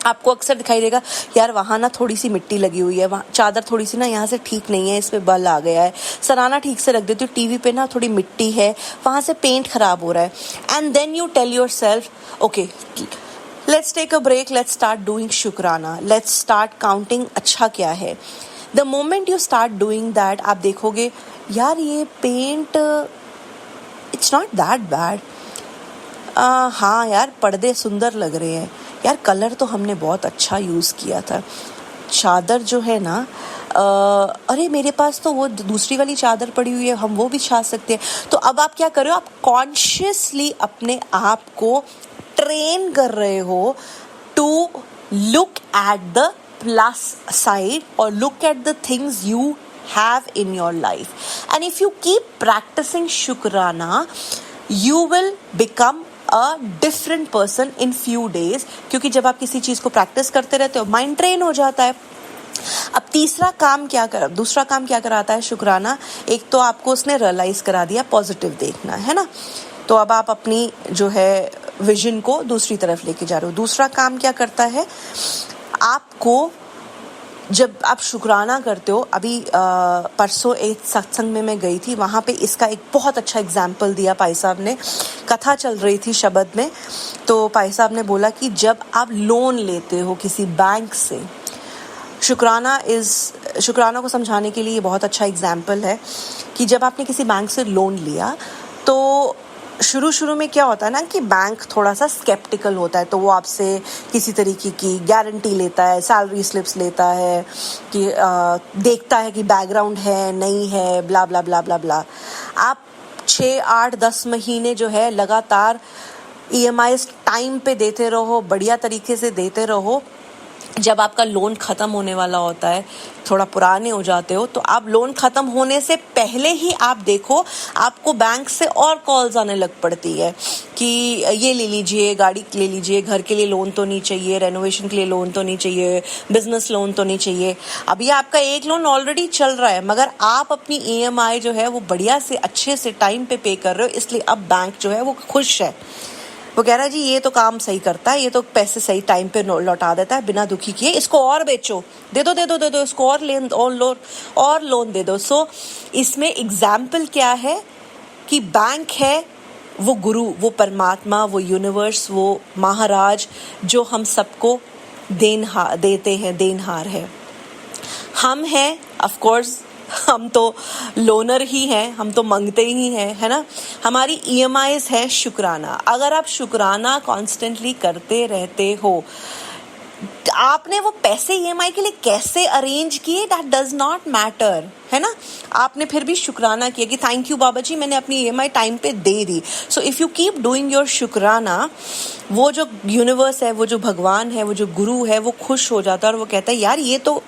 आपको अक्सर दिखाई देगा, यार वहाँ ना थोड़ी सी मिट्टी लगी हुई है, वहाँ चादर थोड़ी सी ना यहाँ से ठीक नहीं है, इस पे बल आ गया है, सराना ठीक से रख देती हूँ, टीवी पे ना थोड़ी मिट्टी है, वहाँ से पेंट खराब हो रहा है। And then you tell yourself, okay let's take a break, let's start doing शुक्राना, let's start counting अच्छा क्या है। The moment you start doing that, आप देखोगे यार ये paint it's not that bad, हाँ यार पर्दे सुंदर लग रहे हैं, यार कलर तो हमने बहुत अच्छा यूज़ किया था, चादर जो है ना, अरे मेरे पास तो वो दूसरी वाली चादर पड़ी हुई है, हम वो भी छा सकते हैं। तो अब आप क्या कर रहे हो, आप कॉन्शियसली अपने आप को ट्रेन कर रहे हो to look at the plus side और look at the things you have in your life. And if you keep practicing शुक्राना, you will become a different person in few days. क्योंकि जब आप किसी चीज़ को प्रैक्टिस करते रहते हो, माइंड ट्रेन हो जाता है। अब दूसरा काम क्या कराता है शुक्राना, एक तो आपको उसने रियलाइज करा दिया पॉजिटिव देखना है ना, तो अब आप अपनी जो है विजन को दूसरी तरफ लेके जा रहे हो। दूसरा काम क्या करता है, आपको जब आप शुक्राना करते हो, अभी परसों एक सत्संग में मैं गई थी, वहाँ पे इसका एक बहुत अच्छा एग्जाम्पल दिया भाई साहब ने। कथा चल रही थी शब्द में, तो भाई साहब ने बोला कि जब आप लोन लेते हो किसी बैंक से, शुक्राना को समझाने के लिए ये बहुत अच्छा एग्जाम्पल है कि जब आपने किसी बैंक से लोन लिया तो शुरू में क्या होता है ना कि बैंक थोड़ा सा स्केप्टिकल होता है, तो वो आपसे किसी तरीके की गारंटी लेता है, सैलरी स्लिप्स लेता है, कि देखता है कि बैकग्राउंड है नहीं है, ब्ला ब्ला ब्ला ब्ला ब्ला। आप 6, 8, 10 महीने जो है लगातार EMIs टाइम पे देते रहो, बढ़िया तरीके से देते रहो, जब आपका लोन ख़त्म होने वाला होता है, थोड़ा पुराने हो जाते हो, तो आप लोन ख़त्म होने से पहले ही आप देखो आपको बैंक से और कॉल्स आने लग पड़ती है कि ये ले लीजिए, गाड़ी ले लीजिए, घर के लिए लोन तो नहीं चाहिए, रेनोवेशन के लिए लोन तो नहीं चाहिए, बिजनेस लोन तो नहीं चाहिए। अब ये आपका एक लोन ऑलरेडी चल रहा है, मगर आप अपनी EMI जो है वो बढ़िया से अच्छे से टाइम पे कर रहे हो, इसलिए अब बैंक जो है वो खुश है। वो कह रहा है जी ये तो काम सही करता है, ये तो पैसे सही टाइम पे लौटा देता है बिना दुखी किए, इसको और बेचो, दे दो, इसको और लोन दे दो। सो इसमें एग्जाम्पल क्या है कि बैंक है वो गुरु, वो परमात्मा, वो यूनिवर्स, वो महाराज जो हम सबको देते हैं, देनहार है। हम हैं ऑफ कोर्स, हम तो लोनर ही हैं, हम तो मांगते ही हैं, है ना। हमारी EMIs है शुक्राना। अगर आप शुक्राना कॉन्स्टेंटली करते रहते हो, आपने वो पैसे EMI के लिए कैसे अरेंज किए, दैट डज नॉट मैटर, है ना। आपने फिर भी शुक्राना किया कि थैंक यू बाबा जी, मैंने अपनी EMI टाइम पे दे दी। So if you keep doing your शुक्राना, वो जो यूनिवर्स है, वो जो भगवान है, वो जो गुरु है, वो खुश हो जाता है और वो कहता है यार ये तो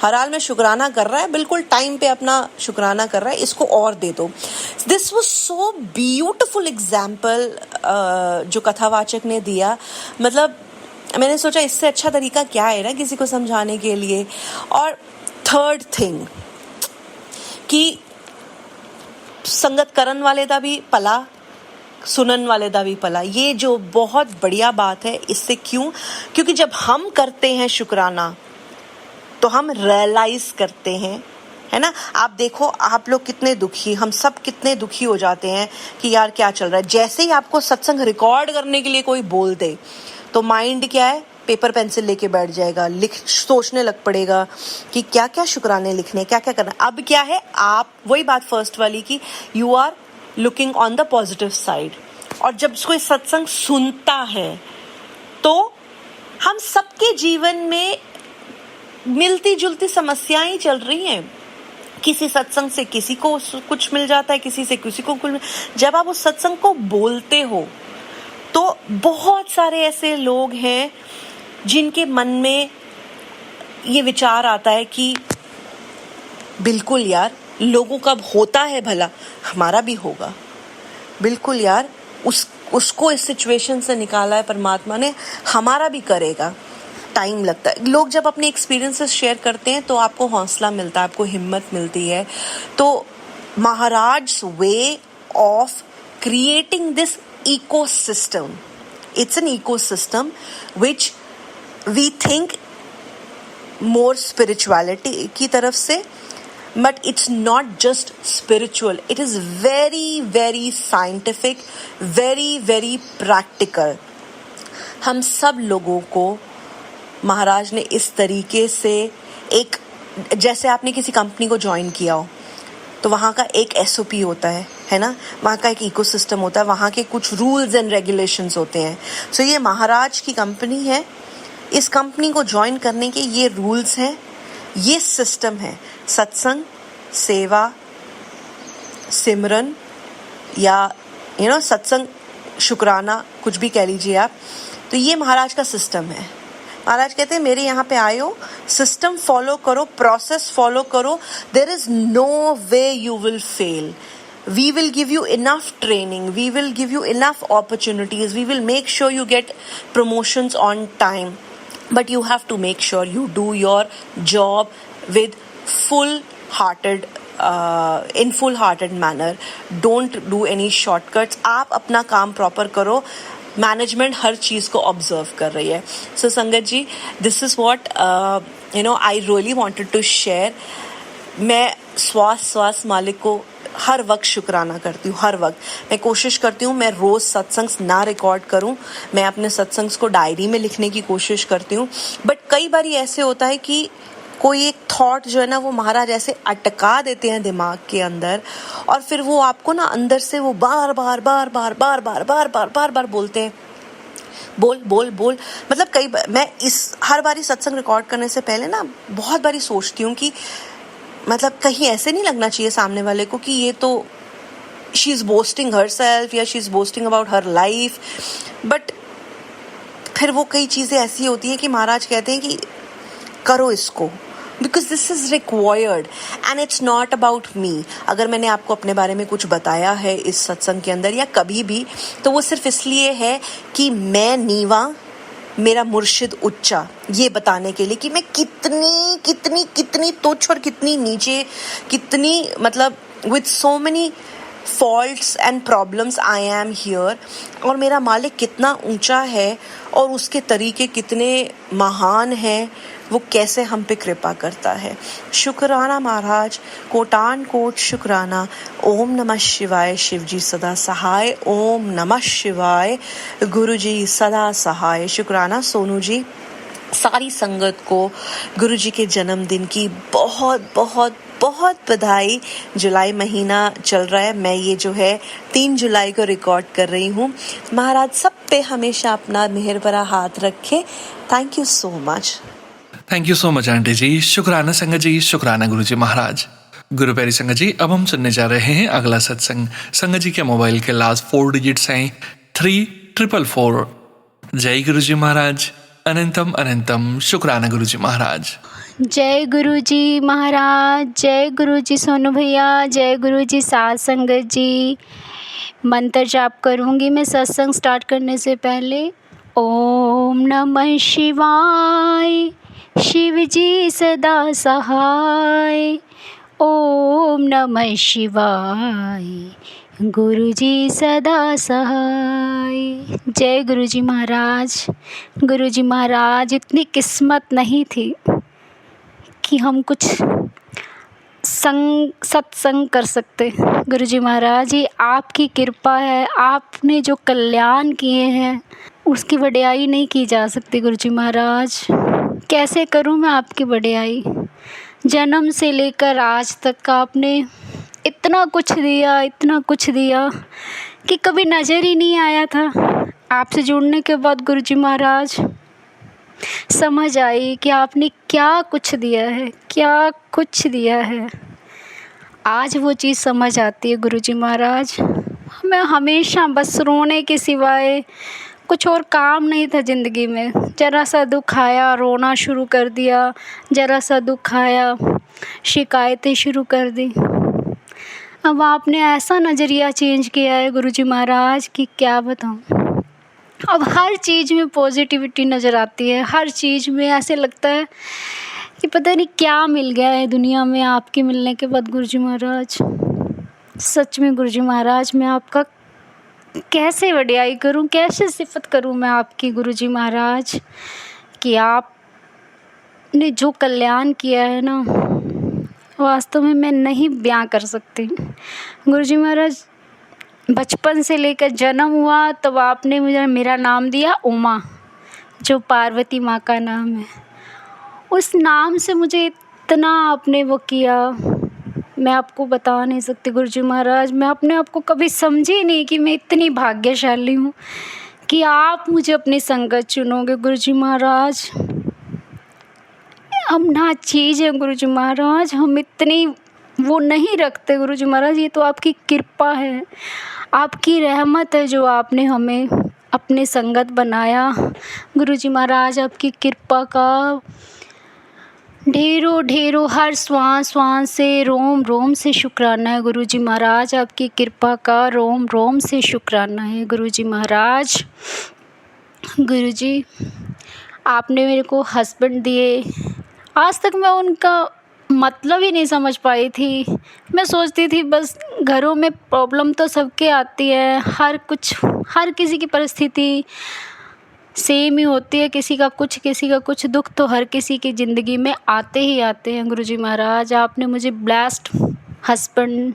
हर हाल में शुक्राना कर रहा है, बिल्कुल टाइम पे अपना शुक्राना कर रहा है, इसको और दे दो। This was so beautiful example जो कथावाचक ने दिया। मतलब मैंने सोचा इससे अच्छा तरीका क्या है ना किसी को समझाने के लिए। और थर्ड थिंग कि संगत करन वाले दा भी पला, सुनन वाले दा भी पला, ये जो बहुत बढ़िया बात है। इससे क्योंकि जब हम करते हैं शुक्राना तो हम रियलाइज करते हैं, है ना। आप देखो आप लोग कितने दुखी, हम सब कितने दुखी हो जाते हैं कि यार क्या चल रहा है। जैसे ही आपको सत्संग रिकॉर्ड करने के लिए कोई बोल दे तो माइंड क्या है, पेपर पेंसिल लेके बैठ जाएगा, सोचने लग पड़ेगा कि क्या क्या शुक्राने लिखने, क्या क्या करना। अब क्या है, आप वही बात फर्स्ट वाली की, you are looking on the positive side. और जब कोई सत्संग सुनता है तो हम सबके जीवन में मिलती जुलती समस्याएं चल रही हैं। किसी सत्संग से किसी को कुछ मिल जाता है, किसी से किसी को कुछ। जब आप उस सत्संग को बोलते हो तो बहुत सारे ऐसे लोग हैं जिनके मन में ये विचार आता है कि बिल्कुल यार, लोगों का होता है भला, हमारा भी होगा। बिल्कुल यार, उसको इस सिचुएशन से निकाला है परमात्मा ने, हमारा भी करेगा। टाइम लगता है। लोग जब अपने एक्सपीरियंसेस शेयर करते हैं तो आपको हौसला मिलता है, आपको हिम्मत मिलती है। तो Maharaj way of creating this ecosystem, it's an ecosystem which we think more spirituality की तरफ से, but it's not just spiritual, it is very very scientific, very very practical। हम सब लोगों को महाराज ने इस तरीके से एक, जैसे आपने किसी कंपनी को ज्वाइन किया हो तो वहाँ का एक SOP होता है ना, वहाँ का एक इकोसिस्टम होता है, वहाँ के कुछ रूल्स एंड रेगुलेशंस होते हैं। सो ये महाराज की कंपनी है, इस कंपनी को ज्वाइन करने के ये रूल्स हैं, ये सिस्टम है। सत्संग, सेवा, सिमरन या सत्संग, शुक्राना, कुछ भी कह लीजिए आप। तो ये महाराज का सिस्टम है। महाराज कहते हैं मेरे यहाँ पे आयो, सिस्टम फॉलो करो, प्रोसेस फॉलो करो, there is no way you will fail. We will give you enough training, we will give you enough opportunities, we will make sure you get promotions on time, but you have to make sure you do your job with in full-hearted manner. Don't do any shortcuts. आप अपना काम प्रॉपर करो। मैनेजमेंट हर चीज़ को ऑब्जर्व कर रही है। सो संगत जी, this is what I really wanted to share. मैं श्वास मालिक को हर वक्त शुक्राना करती हूँ। हर वक्त मैं कोशिश करती हूँ मैं रोज़ सत्संग ना रिकॉर्ड करूँ, मैं अपने सत्संग्स को डायरी में लिखने की कोशिश करती हूँ। बट कई बार ऐसे होता है कि कोई एक थॉट जो है ना, वो महाराज ऐसे अटका देते हैं दिमाग के अंदर, और फिर वो आपको ना अंदर से वो बार बार बोलते हैं, बोल। मतलब कई बार मैं हर बारी सत्संग रिकॉर्ड करने से पहले ना बहुत बारी सोचती हूँ कि मतलब कहीं ऐसे नहीं लगना चाहिए सामने वाले को कि ये तो she is boasting herself या she is boasting about her life. But फिर वो कई चीज़ें ऐसी होती हैं कि महाराज कहते हैं कि करो इसको, because this is required and it's not about me. अगर मैंने आपको अपने बारे में कुछ बताया है इस सत्संग के अंदर या कभी भी, तो वो सिर्फ इसलिए है कि मैं नीवा, मेरा मुर्शिद उच्चा, ये बताने के लिए कि मैं कितनी कितनी कितनी तुच्छ और कितनी नीचे, कितनी मतलब with so many faults and problems I am here, और मेरा मालिक कितना ऊंचा है और उसके तरीके कितने महान हैं, वो कैसे हम पे कृपा करता है। शुक्राना महाराज, कोटान कोट शुक्राना। ओम नमः शिवाय, शिव जी सदा सहाय। ओम नमः शिवाय, गुरु जी सदा सहाय। शुक्राना सोनू जी। सारी संगत को गुरु जी के जन्मदिन की बहुत बहुत बहुत बधाई। जुलाई महीना चल रहा है, मैं ये जो है 3 जुलाई को रिकॉर्ड कर रही हूँ। महाराज सब पे हमेशा अपना मेहर भरा हाथ रखे। Thank you so much. Thank you so much aunty जी। शुक्राना संगत जी, शुक्राना गुरु जी महाराज। गुरु प्यारी संगत जी, अब हम सुनने जा रहे हैं अगला सत्संग। संगत जी के मोबाइल के लास्ट 4 डिजिट्स हैं 3444। जय गुरु जी महाराज। अनंतम अनंतम। शुक्राना गुरु जी महाराज। जय गुरु जी महाराज, जय गुरु जी सोनू भैया, जय गुरु जी साथ संगत जी। मंत्र जाप करूँगी मैं सत्संग स्टार्ट करने से पहले। ओम नमः शिवाय, शिव जी सदा सहाय। ओम नमः शिवाय, गुरु जी सदा सहाय। जय गुरु जी महाराज। गुरु जी महाराज, इतनी किस्मत नहीं थी कि हम कुछ सत्संग कर सकते। गुरु जी महाराज, ये आपकी कृपा है, आपने जो कल्याण किए हैं उसकी वडियाई नहीं की जा सकती। गुरु जी महाराज, कैसे करूं मैं आपकी वडियाई। जन्म से लेकर आज तक आपने इतना कुछ दिया, इतना कुछ दिया कि कभी नज़र ही नहीं आया था। आपसे जुड़ने के बाद गुरु जी महाराज समझ आई कि आपने क्या कुछ दिया है, क्या कुछ दिया है। आज वो चीज़ समझ आती है गुरु जी महाराज। मैं हमेशा बस रोने के सिवाय कुछ और काम नहीं था ज़िंदगी में। ज़रा सा दुख आया, रोना शुरू कर दिया, ज़रा सा दुख आया, शिकायतें शुरू कर दी। अब आपने ऐसा नज़रिया चेंज किया है गुरु जी महाराज कि क्या बताऊँ। अब हर चीज़ में पॉजिटिविटी नज़र आती है, हर चीज़ में ऐसे लगता है कि पता नहीं क्या मिल गया है दुनिया में आपके मिलने के बाद। गुरु जी महाराज, सच में गुरु जी महाराज, मैं आपका कैसे वडियाई करूं, कैसे सिफत करूं मैं आपकी गुरु जी महाराज, कि आपने जो कल्याण किया है ना, वास्तव में मैं नहीं बयां कर सकती। गुरु जी महाराज, बचपन से लेकर जन्म हुआ तब आपने मुझे मेरा नाम दिया उमा, जो पार्वती माँ का नाम है। उस नाम से मुझे इतना आपने वो किया, मैं आपको बता नहीं सकती गुरु जी महाराज। मैं अपने आप को कभी समझी नहीं कि मैं इतनी भाग्यशाली हूँ कि आप मुझे अपनी संगत चुनोगे गुरु जी महाराज। हम ना चीज़ है गुरु जी महाराज, हम इतनी वो नहीं रखते गुरु जी महाराज। ये तो आपकी कृपा है, आपकी रहमत है जो आपने हमें अपनी संगत बनाया। गुरु जी महाराज, आपकी कृपा का ढेरों ढेरों हर श्वास श्वास से, रोम रोम से शुक्राना है गुरु जी महाराज। आपकी कृपा का रोम रोम से शुक्राना है गुरु जी महाराज। गुरु जी, आपने मेरे को हस्बैंड दिए। आज तक मैं उनका मतलब ही नहीं समझ पाई थी। मैं सोचती थी बस घरों में प्रॉब्लम तो सबके आती है, हर किसी की परिस्थिति सेम ही होती है, किसी का कुछ दुख तो हर किसी की ज़िंदगी में आते ही आते हैं। गुरु जी महाराज, आपने मुझे ब्लेस्ड हस्बैंड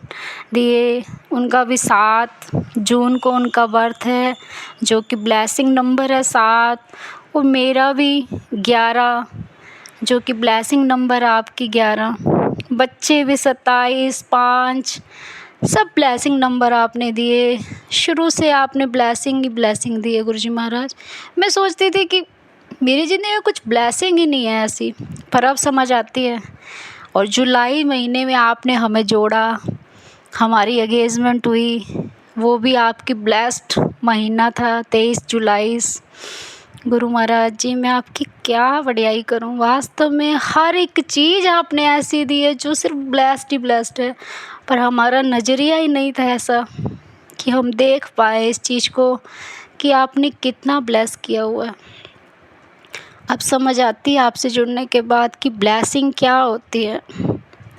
दिए। उनका भी 7 जून को उनका बर्थ है, जो कि ब्लेसिंग नंबर है 7, और मेरा भी 11, जो कि ब्लेसिंग नंबर आपकी 11। बच्चे भी 27, 5, सब ब्लेसिंग नंबर आपने दिए। शुरू से आपने ब्लेसिंग ही ब्लेसिंग दी है गुरु जी महाराज। मैं सोचती थी कि मेरी ज़िंदगी में कुछ ब्लेसिंग ही नहीं है ऐसी, पर अब समझ आती है। और जुलाई महीने में आपने हमें जोड़ा, हमारी एंगेजमेंट हुई, वो भी आपकी ब्लेस्ड महीना था 23 जुलाई। गुरु महाराज जी, मैं आपकी क्या वडियाई करूं। वास्तव में हर एक चीज़ आपने ऐसी दी है जो सिर्फ ब्लेस्ड ही ब्लेस्ड है, पर हमारा नज़रिया ही नहीं था ऐसा कि हम देख पाए इस चीज़ को कि आपने कितना ब्लेस किया हुआ है। अब समझ आती है आपसे जुड़ने के बाद कि ब्लेसिंग क्या होती है।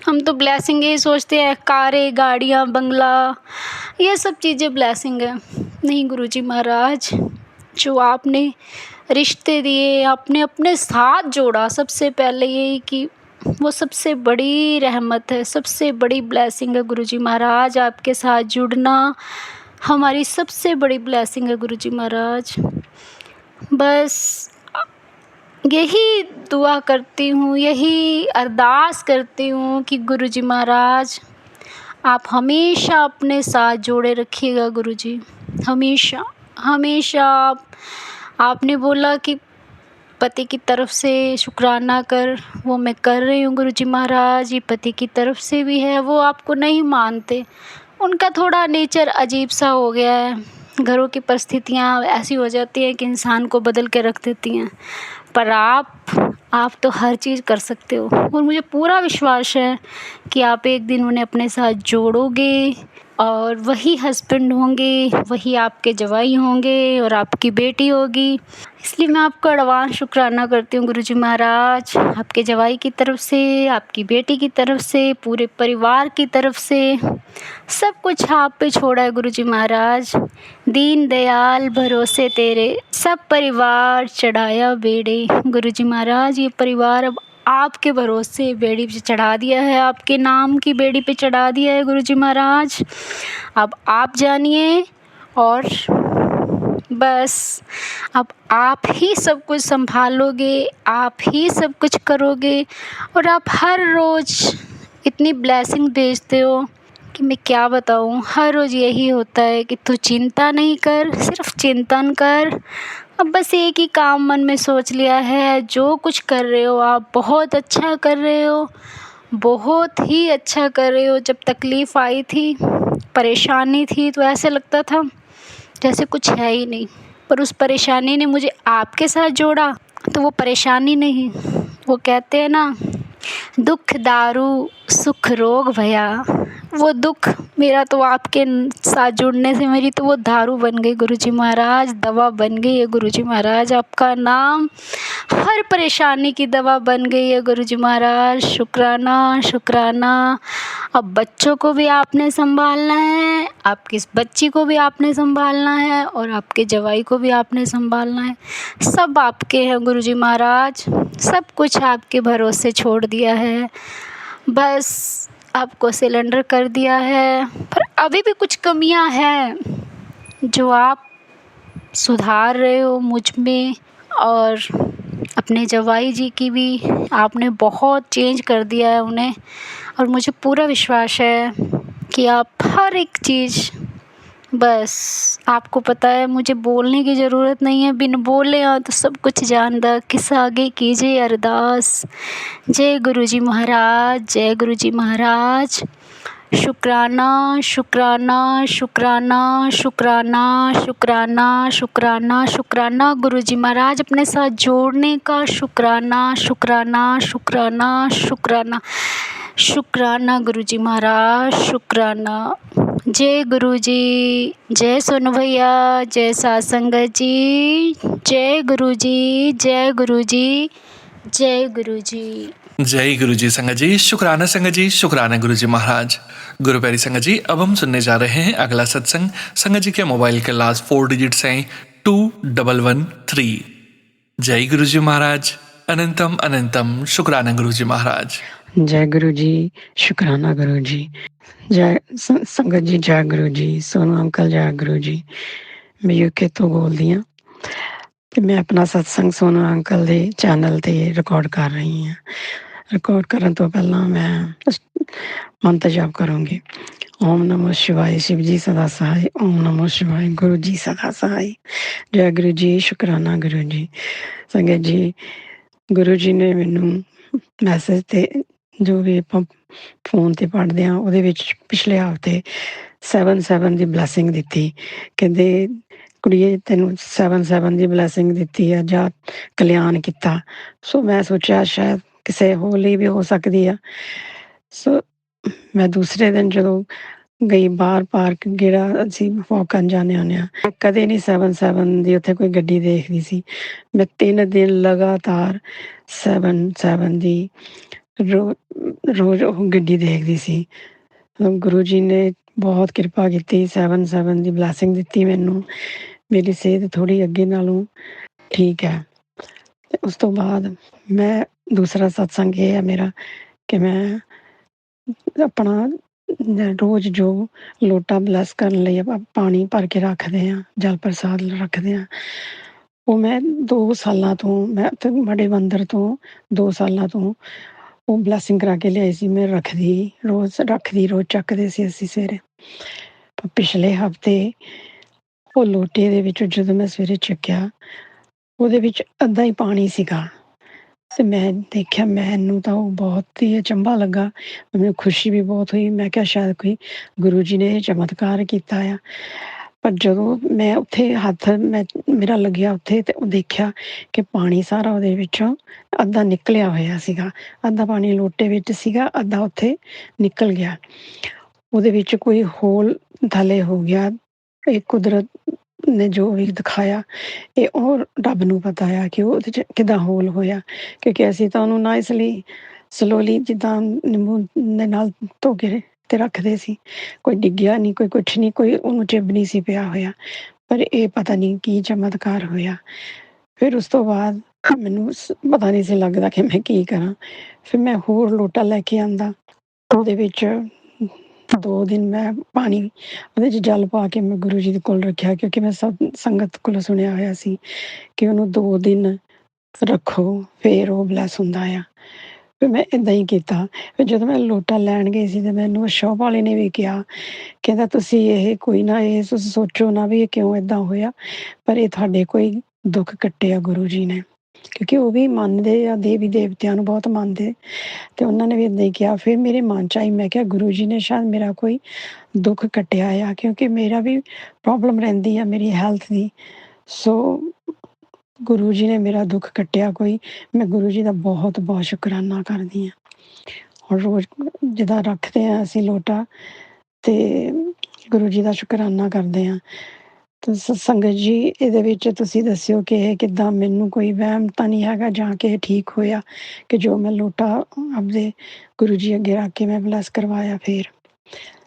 हम तो ब्लेसिंग यही सोचते हैं, कारें, गाड़ियाँ, बंगला, ये सब चीज़ें ब्लेसिंग है। नहीं गुरुजी महाराज, जो आपने रिश्ते दिए, आपने अपने साथ जोड़ा, सबसे पहले यही कि वो सबसे बड़ी रहमत है, सबसे बड़ी ब्लेसिंग है गुरुजी महाराज। आपके साथ जुड़ना हमारी सबसे बड़ी ब्लेसिंग है गुरुजी महाराज। बस यही दुआ करती हूँ, यही अरदास करती हूँ कि गुरुजी महाराज आप हमेशा अपने साथ जोड़े रखिएगा गुरुजी, हमेशा हमेशा। आपने बोला कि पति की तरफ से शुक्राना कर, वो मैं कर रही हूँ गुरुजी महाराज। ये पति की तरफ से भी है, वो आपको नहीं मानते, उनका थोड़ा नेचर अजीब सा हो गया है, घरों की परिस्थितियाँ ऐसी हो जाती हैं कि इंसान को बदल के रख देती हैं। पर आप तो हर चीज़ कर सकते हो, और मुझे पूरा विश्वास है कि आप एक दिन उन्हें अपने साथ जोड़ोगे और वही हस्बैंड होंगे, वही आपके जवाई होंगे और आपकी बेटी होगी। इसलिए मैं आपका एडवांस शुक्राना करती हूँ गुरुजी महाराज, आपके जवाई की तरफ से, आपकी बेटी की तरफ से, पूरे परिवार की तरफ से। सब कुछ आप पे छोड़ा है गुरुजी महाराज। दीन दयाल भरोसे तेरे, सब परिवार चढ़ाया बेड़े। गुरुजी महाराज, ये परिवार अब आपके भरोसे बेड़ी पे चढ़ा दिया है, आपके नाम की बेड़ी पे चढ़ा दिया है गुरुजी महाराज। अब आप जानिए, और बस अब आप ही सब कुछ संभालोगे, आप ही सब कुछ करोगे, और आप हर रोज़ इतनी ब्लेसिंग भेजते हो कि मैं क्या बताऊँ। हर रोज़ यही होता है कि तू चिंता नहीं कर, सिर्फ चिंतन कर। अब बस एक ही काम मन में सोच लिया है, जो कुछ कर रहे हो आप बहुत अच्छा कर रहे हो, बहुत ही अच्छा कर रहे हो। जब तकलीफ़ आई थी, परेशानी थी, तो ऐसे लगता था जैसे कुछ है ही नहीं, पर उस परेशानी ने मुझे आपके साथ जोड़ा। तो वो परेशानी नहीं, वो कहते हैं ना, दुख दारू सुख रोग भया, वो दुख मेरा तो आपके साथ जुड़ने से मेरी तो वो दारू बन गई गुरुजी महाराज, दवा बन गई है गुरुजी महाराज। आपका नाम हर परेशानी की दवा बन गई है गुरुजी महाराज। शुक्राना शुक्राना। अब बच्चों को भी आपने संभालना है, आपकी इस बच्ची को भी आपने संभालना है, और आपके जवाई को भी आपने संभालना है। सब आपके हैं गुरुजी महाराज, सब कुछ आपके भरोसे छोड़ दिया है। बस आपको सिलेंडर कर दिया है, पर अभी भी कुछ कमियां हैं जो आप सुधार रहे हो मुझ में, और अपने जवाई जी की भी आपने बहुत चेंज कर दिया है उन्हें। और मुझे पूरा विश्वास है कि आप हर एक चीज़, बस आपको पता है, मुझे बोलने की ज़रूरत नहीं है, बिन बोले तो सब कुछ जानदा, किस आगे कीजिए अरदास। जय गुरुजी महाराज, जय गुरुजी महाराज। शुक्राना शुक्राना शुक्राना शुक्राना शुक्राना शुक्राना शुक्राना गुरुजी महाराज, अपने साथ जोड़ने का शुक्राना शुक्राना शुक्राना शुक्राना शुक्राना गुरुजी महाराज, शुक्राना। जय गुरुजी, जय सोनू भैया, जय सत्संगत जी, जय गुरुजी, जय गुरुजी, जय गुरुजी। जय गुरु जी संगत जी, शुक्राना संगत जी, शुक्राना गुरु जी महाराज। गुरु प्यारी संगत जी, अब हम सुनने जा रहे हैं अगला सत्संग। संगत जी के मोबाइल के लास्ट 4 डिजिट्स हैं 2113। जय गुरु जी महाराज, अनंतम अनंतम शुक्राना गुरु जी महाराज। जय गुरु जी, शुक्राना गुरु जी। जय संगत जी, जय गुरु जी। सोनू अंकल, जय गुरु जी। मैं यूके तो बोलदी हाँ ਤੇ ਮੈਂ ਆਪਣਾ ਸਤਸੰਗ ਸੋਨੂ ਅੰਕਲ ਦੇ ਚੈਨਲ ਤੇ ਰਿਕਾਰਡ ਕਰ ਰਹੀ ਹਾਂ। ਰਿਕਾਰਡ ਕਰਨ ਤੋਂ ਪਹਿਲਾਂ ਮੈਂ ਮੰਤਰ ਜਾਪ ਕਰੂੰਗੀ। ओम नमो शिवाय, शिव जी सदा सहाय। ओम नमो शिवाय, गुरु जी सदा सहाय। जय गुरु जी, शुक्राना गुरु जी। संगत जी, गुरु जी ने ਮੈਨੂੰ ਮੈਸੇਜ ਤੇ ਜੋ ਵੀ ਆਪਾਂ ਫੋਨ ਤੇ ਪੜ੍ਹਦੇ ਹਾਂ ਉਹਦੇ ਵਿੱਚ ਪਿਛਲੇ ਹਫ਼ਤੇ 7 ਦੀ ਬਲੈਸਿੰਗ ਦਿੱਤੀ। ਕਹਿੰਦੇ ਕੁੜੀਏ ਤੈਨੂੰ 7/7 ਦੀ ਬਲੈਸਿੰਗ ਦਿੱਤੀ ਹੈ ਜਾਂ ਕਲਿਆਣ ਕੀਤਾ। ਸੋ ਮੈਂ ਸੋਚਿਆ ਸ਼ਾਇਦ ਕਿਸੇ ਹੋਰ ਲਈ ਵੀ ਹੋ ਸਕਦੀ ਆ। ਸੋ ਮੈਂ ਦੂਸਰੇ ਦਿਨ ਜਦੋਂ ਗਈ ਬਾਹਰ ਪਾਰਕ, ਜਿਹੜਾ ਅਸੀਂ ਵਾਕ ਕਰਨ ਜਾਂਦੇ ਹੁੰਦੇ ਹਾਂ, ਮੈਂ ਕਦੇ ਨਹੀਂ 7/7 ਦੀ ਉੱਥੇ ਕੋਈ ਗੱਡੀ ਦੇਖਦੀ ਸੀ। ਮੈਂ 3 ਦਿਨ ਲਗਾਤਾਰ 7/7 ਦੀ ਰੋਜ਼ ਉਹ ਗੱਡੀ ਦੇਖਦੀ ਸੀ। ਗੁਰੂ ਜੀ ਨੇ ਬਹੁਤ ਕਿਰਪਾ ਕੀਤੀ, 7/7 ਦੀ ਬਲੈਸਿੰਗ ਦਿੱਤੀ ਮੈਨੂੰ। ਮੇਰੀ ਸਿਹਤ ਥੋੜ੍ਹੀ ਅੱਗੇ ਨਾਲੋਂ ਠੀਕ ਹੈ। ਅਤੇ ਉਸ ਤੋਂ ਬਾਅਦ ਮੈਂ ਦੂਸਰਾ ਸਤਸੰਗ ਇਹ ਹੈ ਮੇਰਾ ਕਿ ਮੈਂ ਆਪਣਾ ਰੋਜ਼ ਜੋ ਲੋਟਾ ਬਲੈਸ ਕਰਨ ਲਈ ਆਪਾਂ ਪਾਣੀ ਭਰ ਕੇ ਰੱਖਦੇ ਹਾਂ, ਜਲ ਪ੍ਰਸਾਦ ਰੱਖਦੇ ਹਾਂ, ਉਹ ਮੈਂ 2 ਸਾਲਾਂ ਤੋਂ, ਮੈਂ ਉੱਥੇ ਬੜੇ ਮੰਦਰ ਤੋਂ 2 ਸਾਲਾਂ ਤੋਂ ਉਹ ਬਲੈਸਿੰਗ ਕਰਾ ਕੇ ਲਿਆਈ ਸੀ। ਮੈਂ ਰੱਖਦੀ ਰੋਜ਼ ਚੱਕਦੇ ਸੀ ਅਸੀਂ ਸਵੇਰੇ। ਪਿਛਲੇ ਹਫ਼ਤੇ ਉਹ ਲੋਟੇ ਦੇ ਵਿੱਚ ਜਦੋਂ ਮੈਂ ਸਵੇਰੇ ਚੱਕਿਆ, ਉਹਦੇ ਵਿੱਚ ਅੱਧਾ ਹੀ ਪਾਣੀ ਸੀਗਾ। ਅਤੇ ਮੈਂ ਦੇਖਿਆ, ਮੈਨੂੰ ਤਾਂ ਉਹ ਬਹੁਤ ਹੀ ਅਚੰਭਾ ਲੱਗਾ, ਮੈਨੂੰ ਖੁਸ਼ੀ ਵੀ ਬਹੁਤ ਹੋਈ। ਮੈਂ ਕਿਹਾ ਸ਼ਾਇਦ ਕੋਈ ਗੁਰੂ ਜੀ ਨੇ ਇਹ ਚਮਤਕਾਰ ਕੀਤਾ ਆ। ਪਰ ਜਦੋਂ ਮੈਂ ਉੱਥੇ ਮੇਰਾ ਲੱਗਿਆ ਉੱਥੇ, ਅਤੇ ਉਹ ਦੇਖਿਆ ਕਿ ਪਾਣੀ ਸਾਰਾ ਉਹਦੇ ਵਿੱਚੋਂ ਅੱਧਾ ਨਿਕਲਿਆ ਹੋਇਆ ਸੀਗਾ। ਅੱਧਾ ਪਾਣੀ ਲੋਟੇ ਵਿੱਚ ਸੀਗਾ, ਅੱਧਾ ਉੱਥੇ ਨਿਕਲ ਗਿਆ। ਉਹਦੇ ਵਿੱਚ ਕੋਈ ਹੋਲ ਥੱਲੇ ਹੋ ਗਿਆ। ਇਹ ਕੁਦਰਤ ਨੇ ਜੋ ਵੀ ਦਿਖਾਇਆ, ਇਹ ਉਹ ਰੱਬ ਨੂੰ ਪਤਾ ਆ ਕਿ ਉਹਦੇ 'ਚ ਕਿੱਦਾਂ ਹੋਲ ਹੋਇਆ, ਕਿਉਂਕਿ ਅਸੀਂ ਤਾਂ ਉਹਨੂੰ ਨਾ ਇਸ ਲਈ ਸਲੋਲੀ ਜਿੱਦਾਂ ਨਿੰਬੂ ਦੇ ਨਾਲ ਧੋ ਕੇ ਤੇ ਰੱਖਦੇ ਸੀ। ਕੋਈ ਡਿੱਗਿਆ ਨਹੀਂ, ਕੋਈ ਕੁਛ ਨਹੀਂ, ਕੋਈ ਉਹਨੂੰ ਚਿੱਬ ਨਹੀਂ ਸੀ ਪਿਆ ਹੋਇਆ। ਪਰ ਇਹ ਪਤਾ ਨਹੀਂ ਕੀ ਚਮਤਕਾਰ ਹੋਇਆ। ਫਿਰ ਉਸ ਤੋਂ ਬਾਅਦ ਮੈਨੂੰ ਪਤਾ ਨਹੀਂ ਸੀ ਲੱਗਦਾ ਕਿ ਮੈਂ ਕੀ ਕਰਾਂ। ਫਿਰ ਮੈਂ ਹੋਰ ਲੋਟਾ ਲੈ ਕੇ ਆਂਦਾ, ਉਹਦੇ ਵਿੱਚ 2 ਦਿਨ ਮੈਂ ਪਾਣੀ ਉਹਦੇ 'ਚ ਜਲ ਪਾ ਕੇ ਮੈਂ ਗੁਰੂ ਜੀ ਦੇ ਕੋਲ ਰੱਖਿਆ, ਕਿਉਂਕਿ ਮੈਂ ਸਭ ਸੰਗਤ ਕੋਲੋਂ ਸੁਣਿਆ ਹੋਇਆ ਸੀ ਕਿ ਉਹਨੂੰ 2 ਦਿਨ ਰੱਖੋ, ਫਿਰ ਉਹ ਬਲੈਸ ਹੁੰਦਾ ਆ। ਫਿਰ ਮੈਂ ਇੱਦਾਂ ਹੀ ਕੀਤਾ। ਫਿਰ ਜਦੋਂ ਮੈਂ ਲੋਟਾ ਲੈਣ ਗਈ ਸੀ, ਤਾਂ ਮੈਨੂੰ ਸ਼ੋਪ ਵਾਲੇ ਨੇ ਵੀ ਕਿਹਾ, ਕਹਿੰਦਾ ਤੁਸੀਂ ਇਹ ਕੋਈ ਨਾ, ਇਹ ਤੁਸੀਂ ਸੋਚੋ ਨਾ ਵੀ ਇਹ ਕਿਉਂ ਇੱਦਾਂ ਹੋਇਆ, ਪਰ ਇਹ ਤੁਹਾਡੇ ਕੋਈ ਦੁੱਖ ਕੱਟਿਆ ਗੁਰੂ ਜੀ ਨੇ, ਕਿਉਂਕਿ ਉਹ ਵੀ ਮੰਨਦੇ ਆ, ਦੇਵੀ ਦੇਵਤਿਆਂ ਨੂੰ ਬਹੁਤ ਮੰਨਦੇ, ਅਤੇ ਉਹਨਾਂ ਨੇ ਵੀ ਇੱਦਾਂ ਹੀ ਕਿਹਾ। ਫਿਰ ਮੇਰੇ ਮਨ 'ਚ ਆਈ, ਮੈਂ ਕਿਹਾ ਗੁਰੂ ਜੀ ਨੇ ਸ਼ਾਇਦ ਮੇਰਾ ਕੋਈ ਦੁੱਖ ਕੱਟਿਆ ਆ, ਕਿਉਂਕਿ ਮੇਰਾ ਵੀ ਪ੍ਰੋਬਲਮ ਰਹਿੰਦੀ ਆ ਮੇਰੀ ਹੈਲਥ ਦੀ। ਸੋ ਗੁਰੂ ਜੀ ਨੇ ਮੇਰਾ ਦੁੱਖ ਕੱਟਿਆ ਕੋਈ। ਮੈਂ ਗੁਰੂ ਜੀ ਦਾ ਬਹੁਤ ਬਹੁਤ ਸ਼ੁਕਰਾਨਾ ਕਰਦੀ ਹਾਂ। ਹੁਣ ਰੋਜ਼ ਜਿੱਦਾਂ ਰੱਖਦੇ ਹਾਂ ਅਸੀਂ ਲੋਟਾ, ਅਤੇ ਗੁਰੂ ਜੀ ਦਾ ਸ਼ੁਕਰਾਨਾ ਕਰਦੇ ਹਾਂ। ਅਤੇ ਸੰਗਤ ਜੀ, ਇਹਦੇ ਵਿੱਚ ਤੁਸੀਂ ਦੱਸਿਓ ਕਿ ਇਹ ਕਿੱਦਾਂ, ਮੈਨੂੰ ਕੋਈ ਵਹਿਮ ਤਾਂ ਨਹੀਂ ਹੈਗਾ ਜਾਂ ਕਿ ਇਹ ਠੀਕ ਹੋਇਆ ਕਿ ਜੋ ਮੈਂ ਲੋਟਾ ਆਪਦੇ ਗੁਰੂ ਜੀ ਅੱਗੇ ਰੱਖ ਕੇ ਮੈਂ ਬਲੈਸ ਕਰਵਾਇਆ ਫਿਰ।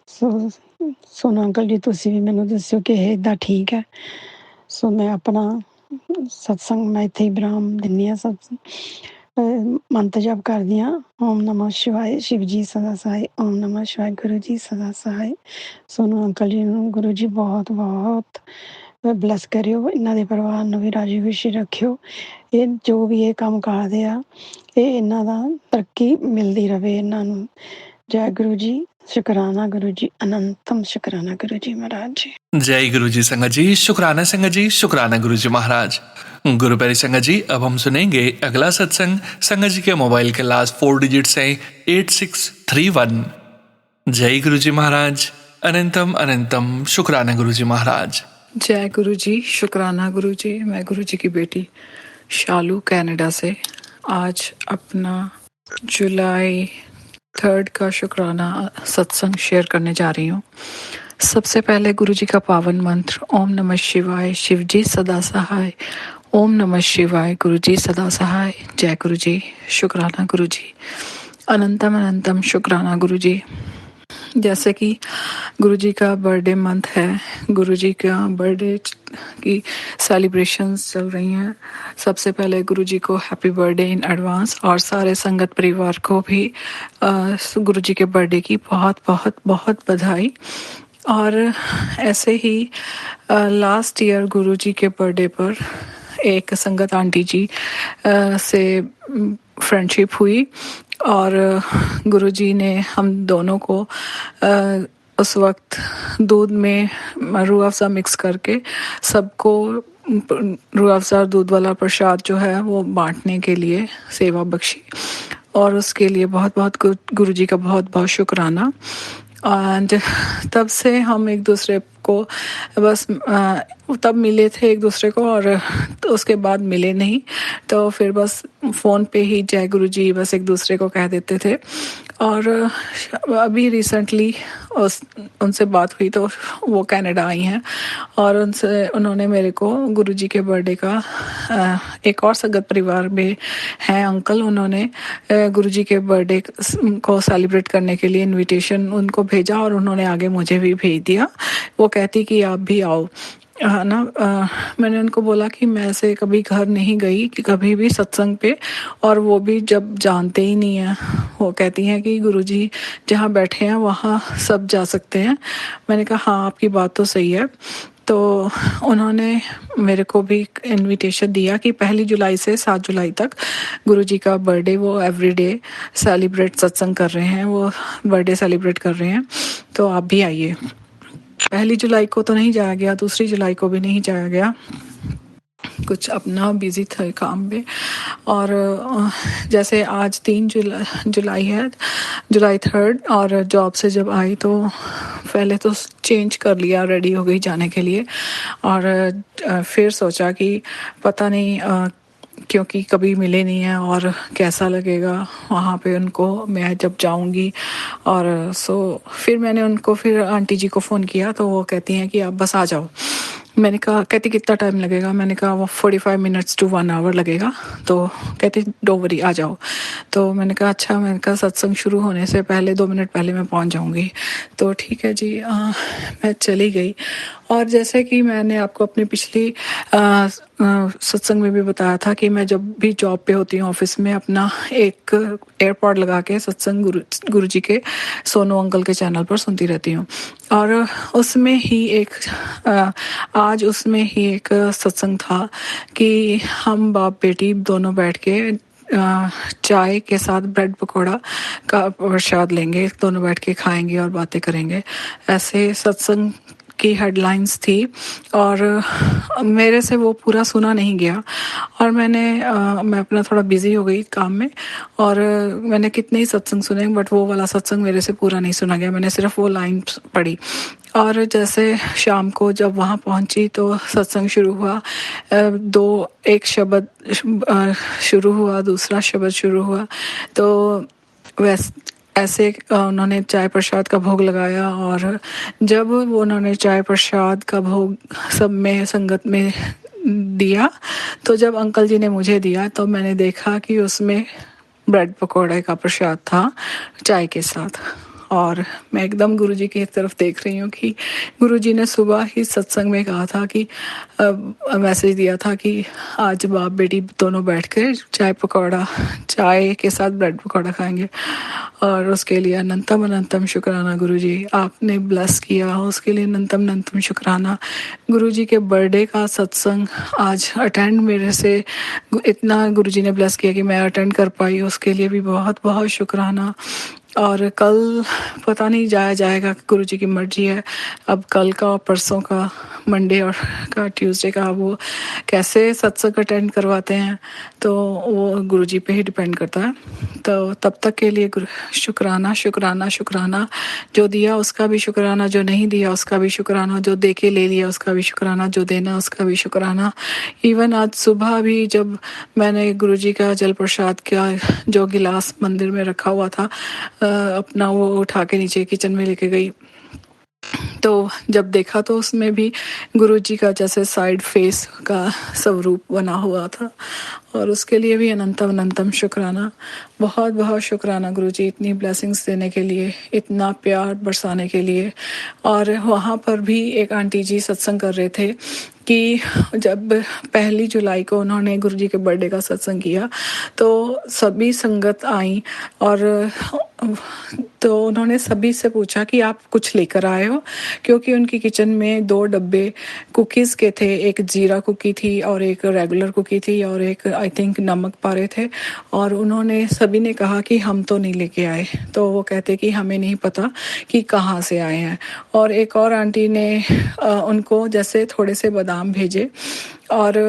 ਸੋਨੂੰ ਅੰਕਲ ਜੀ, ਤੁਸੀਂ ਵੀ ਮੈਨੂੰ ਦੱਸਿਓ ਕਿ ਇਹ ਇੱਦਾਂ ਠੀਕ ਹੈ। ਸੋ ਮੈਂ ਆਪਣਾ ਸਤਸੰਗ ਮੈਂ ਇੱਥੇ ਹੀ ਵਿਰਾਮ ਦਿੰਦੀ ਹਾਂ। ਮੰਤਰ ਜਪ ਕਰਦੀ ਹਾਂ, ਓਮ ਨਮः ਸ਼ਿਵਾਏ, ਸ਼ਿਵ ਜੀ ਸਦਾ ਸਹਾਏ, ਓਮ ਨਮः ਸ਼ਿਵਾਏ, ਗੁਰੂ ਜੀ ਸਦਾ ਸਹਾਏ। ਸੋਨੂੰ ਅੰਕਲ ਜੀ ਨੂੰ ਗੁਰੂ ਜੀ ਬਹੁਤ ਬਹੁਤ ਬਲੈਸ ਕਰਿਓ, ਇਹਨਾਂ ਦੇ ਪਰਿਵਾਰ ਨੂੰ ਵੀ ਰਾਜੀ ਖੁਸ਼ੀ ਰੱਖਿਓ। ਇਹ ਜੋ ਵੀ ਇਹ ਕੰਮ ਕਰਦੇ ਆ, ਇਹ ਇਹਨਾਂ ਦਾ ਤਰੱਕੀ ਮਿਲਦੀ ਰਹੇ ਇਹਨਾਂ ਨੂੰ। ਜੈ ਗੁਰੂ ਜੀ, ਸ਼ੁਕਰਾਨਾ ਗੁਰੂ ਜੀ, ਅਨੰਤਮ ਸ਼ੁਕਰਾਨਾ ਗੁਰੂ ਜੀ महाराज जी। जय गुरु जी संगत जी, शुक्राना संगत जी, शुक्राना गुरु जी महाराज। गुरु प्यारी संगत जी, अब हम सुनेंगे अगला सत्संग। संगत जी के मोबाइल के लास्ट 4 डिजिट्स हैं 8631। जय गुरु जी महाराज, अनंतम अनंतम शुक्राना गुरु जी महाराज। जय गुरु जी, शुक्राना गुरु जी। मैं गुरु जी की बेटी शालू कनाडा से आज अपना जुलाई 3 का शुक्राना सत्संग शेयर करने जा रही हूँ। सबसे पहले गुरु जी का पावन मंत्र ओम नमः शिवाय, शिव जी सदा सहाय, ओम नमः शिवाय, गुरु जी सदा सहाय। जय गुरु जी, शुक्राना गुरु जी, अनंतम अनंतम शुक्राना गुरु जी। जैसे कि गुरु जी का बर्थडे मंथ है, गुरु जी का बर्थडे की सेलिब्रेशंस चल रही हैं। सबसे पहले गुरु जी को हैप्पी बर्थडे इन एडवांस, और सारे संगत परिवार को भी गुरु जी के बर्थडे की बहुत बहुत बहुत बधाई। और ऐसे ही लास्ट ईयर गुरु जी के बर्थडे पर एक संगत आंटी जी से फ्रेंडशिप हुई, और गुरु जी ने हम दोनों को उस वक्त दूध में रूह अफ़ज़ा मिक्स करके सबको रूह अफ़ज़ा दूध वाला प्रसाद जो है वो बांटने के लिए सेवा बख्शी, और उसके लिए बहुत बहुत गुरु जी का बहुत बहुत शुक्राना। एंड तब से हम एक दूसरे को बस तब मिले थे एक दूसरे को, और तो उसके बाद मिले नहीं। तो फिर बस फ़ोन पे ही जय गुरु जी बस एक दूसरे को कह देते थे। और अभी रिसेंटली उनसे बात हुई तो वो कनाडा आई हैं, और उन्होंने मेरे को गुरुजी के बर्थडे का एक और संगत परिवार में हैं अंकल, उन्होंने गुरुजी के बर्थडे को सेलिब्रेट करने के लिए इनविटेशन उनको भेजा, और उन्होंने आगे मुझे भी भेज दिया। वो कहती कि आप भी आओ ना। मैंने उनको बोला कि मैं ऐसे कभी घर नहीं गई कि कभी भी सत्संग पे, और वो भी जब जानते ही नहीं हैं। वो कहती हैं कि गुरुजी जहाँ बैठे हैं वहाँ सब जा सकते हैं। मैंने कहा हाँ, आपकी बात तो सही है। तो उन्होंने मेरे को भी इनविटेशन दिया कि 1 जुलाई से 7 जुलाई तक गुरुजी का बर्थडे वो एवरीडे सेलिब्रेट सत्संग कर रहे हैं, वो बर्थडे सेलिब्रेट कर रहे हैं, तो आप भी आइए। 1 जुलाई को तो नहीं जाया गया, 2 जुलाई को भी नहीं जाया गया, कुछ अपना बिजी था काम में। और जैसे आज 3 जुलाई है, जुलाई 3, और जॉब से जब आई तो पहले तो चेंज कर लिया, रेडी हो गई जाने के लिए, और फिर सोचा कि पता नहीं क्योंकि कभी मिले नहीं हैं और कैसा लगेगा वहाँ पे उनको मैं जब जाऊँगी। और फिर मैंने उनको फिर आंटी जी को फ़ोन किया, तो वो कहती हैं कि आप बस आ जाओ। मैंने कहा, कहती कितना टाइम लगेगा? मैंने कहा वो 45 मिनट्स टू 1 आवर लगेगा। तो कहती डोंट वरी, आ जाओ। तो मैंने कहा अच्छा, मैंने कहा सत्संग शुरू होने से पहले 2 मिनट पहले मैं पहुंच जाऊंगी। तो ठीक है जी, मैं चली गई। और जैसे कि मैंने आपको अपनी पिछली सत्संग में भी बताया था कि मैं जब भी जॉब पे होती हूँ ऑफिस में, अपना एक एयरपॉड लगा के सत्संग गुरु जी के सोनू अंकल के चैनल पर सुनती रहती हूँ। और उसमें ही आज उसमें ही एक सत्संग था कि हम बाप बेटी दोनों बैठ के चाय के साथ ब्रेड पकौड़ा का प्रसाद लेंगे, दोनों बैठ के खाएंगे और बातें करेंगे। ऐसे सत्संग की हेडलाइंस थी, और मेरे से वो पूरा सुना नहीं गया। और मैं अपना थोड़ा बिजी हो गई काम में, और मैंने कितने ही सत्संग सुने, बट वो वाला सत्संग मेरे से पूरा नहीं सुना गया। मैंने सिर्फ वो लाइन पढ़ी। और जैसे शाम को जब वहाँ पहुँची तो सत्संग शुरू हुआ। एक शब्द शुरू हुआ, दूसरा शब्द शुरू हुआ। तो ऐसे उन्होंने चाय प्रसाद का भोग लगाया, और जब उन्होंने चाय प्रसाद का भोग सब में संगत में दिया, तो जब अंकल जी ने मुझे दिया तो मैंने देखा कि उसमें ब्रेड पकौड़े का प्रसाद था चाय के साथ। और मैं एकदम गुरुजी की तरफ देख रही हूँ कि गुरुजी ने सुबह ही सत्संग में कहा था कि मैसेज दिया था कि आज बाप बेटी दोनों बैठकर चाय के साथ ब्रेड पकौड़ा खाएंगे। और उसके लिए अनंतम अनंतम शुक्राना गुरुजी, आपने ब्लेस किया, उसके लिए अनंतम अनंतम शुक्राना। गुरुजी के बर्थडे का सत्संग आज अटेंड मेरे से इतना गुरुजी ने ब्लेस किया कि मैं अटेंड कर पाई, उसके लिए भी बहुत बहुत शुक्राना। और कल पता नहीं जाया जाएगा, गुरुजी की मर्जी है। अब कल का और परसों का, मंडे और का ट्यूसडे का, वो कैसे सत्संग अटेंड करवाते हैं तो वो गुरुजी पे ही डिपेंड करता है। तो तब तक के लिए शुक्राना शुक्राना शुक्राना। जो दिया उसका भी शुक्राना, जो नहीं दिया उसका भी शुक्राना, जो दे के ले लिया उसका भी शुक्राना, जो देना उसका भी शुक्राना। इवन आज सुबह भी जब मैंने गुरुजी का जल प्रसाद का जो गिलास मंदिर में रखा हुआ था, अपना वो उठा के नीचे किचन में लेके गई, तो जब देखा तो उसमें भी गुरुजी का जैसे साइड फेस का स्वरूप बना हुआ था। और उसके लिए भी अनंतम अनंतम शुक्राना, बहुत बहुत शुक्राना गुरुजी, इतनी ब्लेसिंग्स देने के लिए, इतना प्यार बरसाने के लिए। और वहाँ पर भी एक आंटी जी सत्संग कर रहे थे कि जब 1 जुलाई को उन्होंने गुरुजी के बर्थडे का सत्संग किया तो सभी संगत आई, और तो उन्होंने सभी से पूछा कि आप कुछ लेकर आए हो, क्योंकि उनकी किचन में 2 डब्बे कुकीज़ के थे, एक जीरा कुकी थी और एक रेगुलर कुकी थी और एक आई थिंक नमक पारे थे। और उन्होंने सभी ने कहा कि हम तो नहीं लेके आए। तो वो कहते कि हमें नहीं पता कि कहाँ से आए हैं। और एक और आंटी ने उनको जैसे थोड़े से बादाम भेजे, और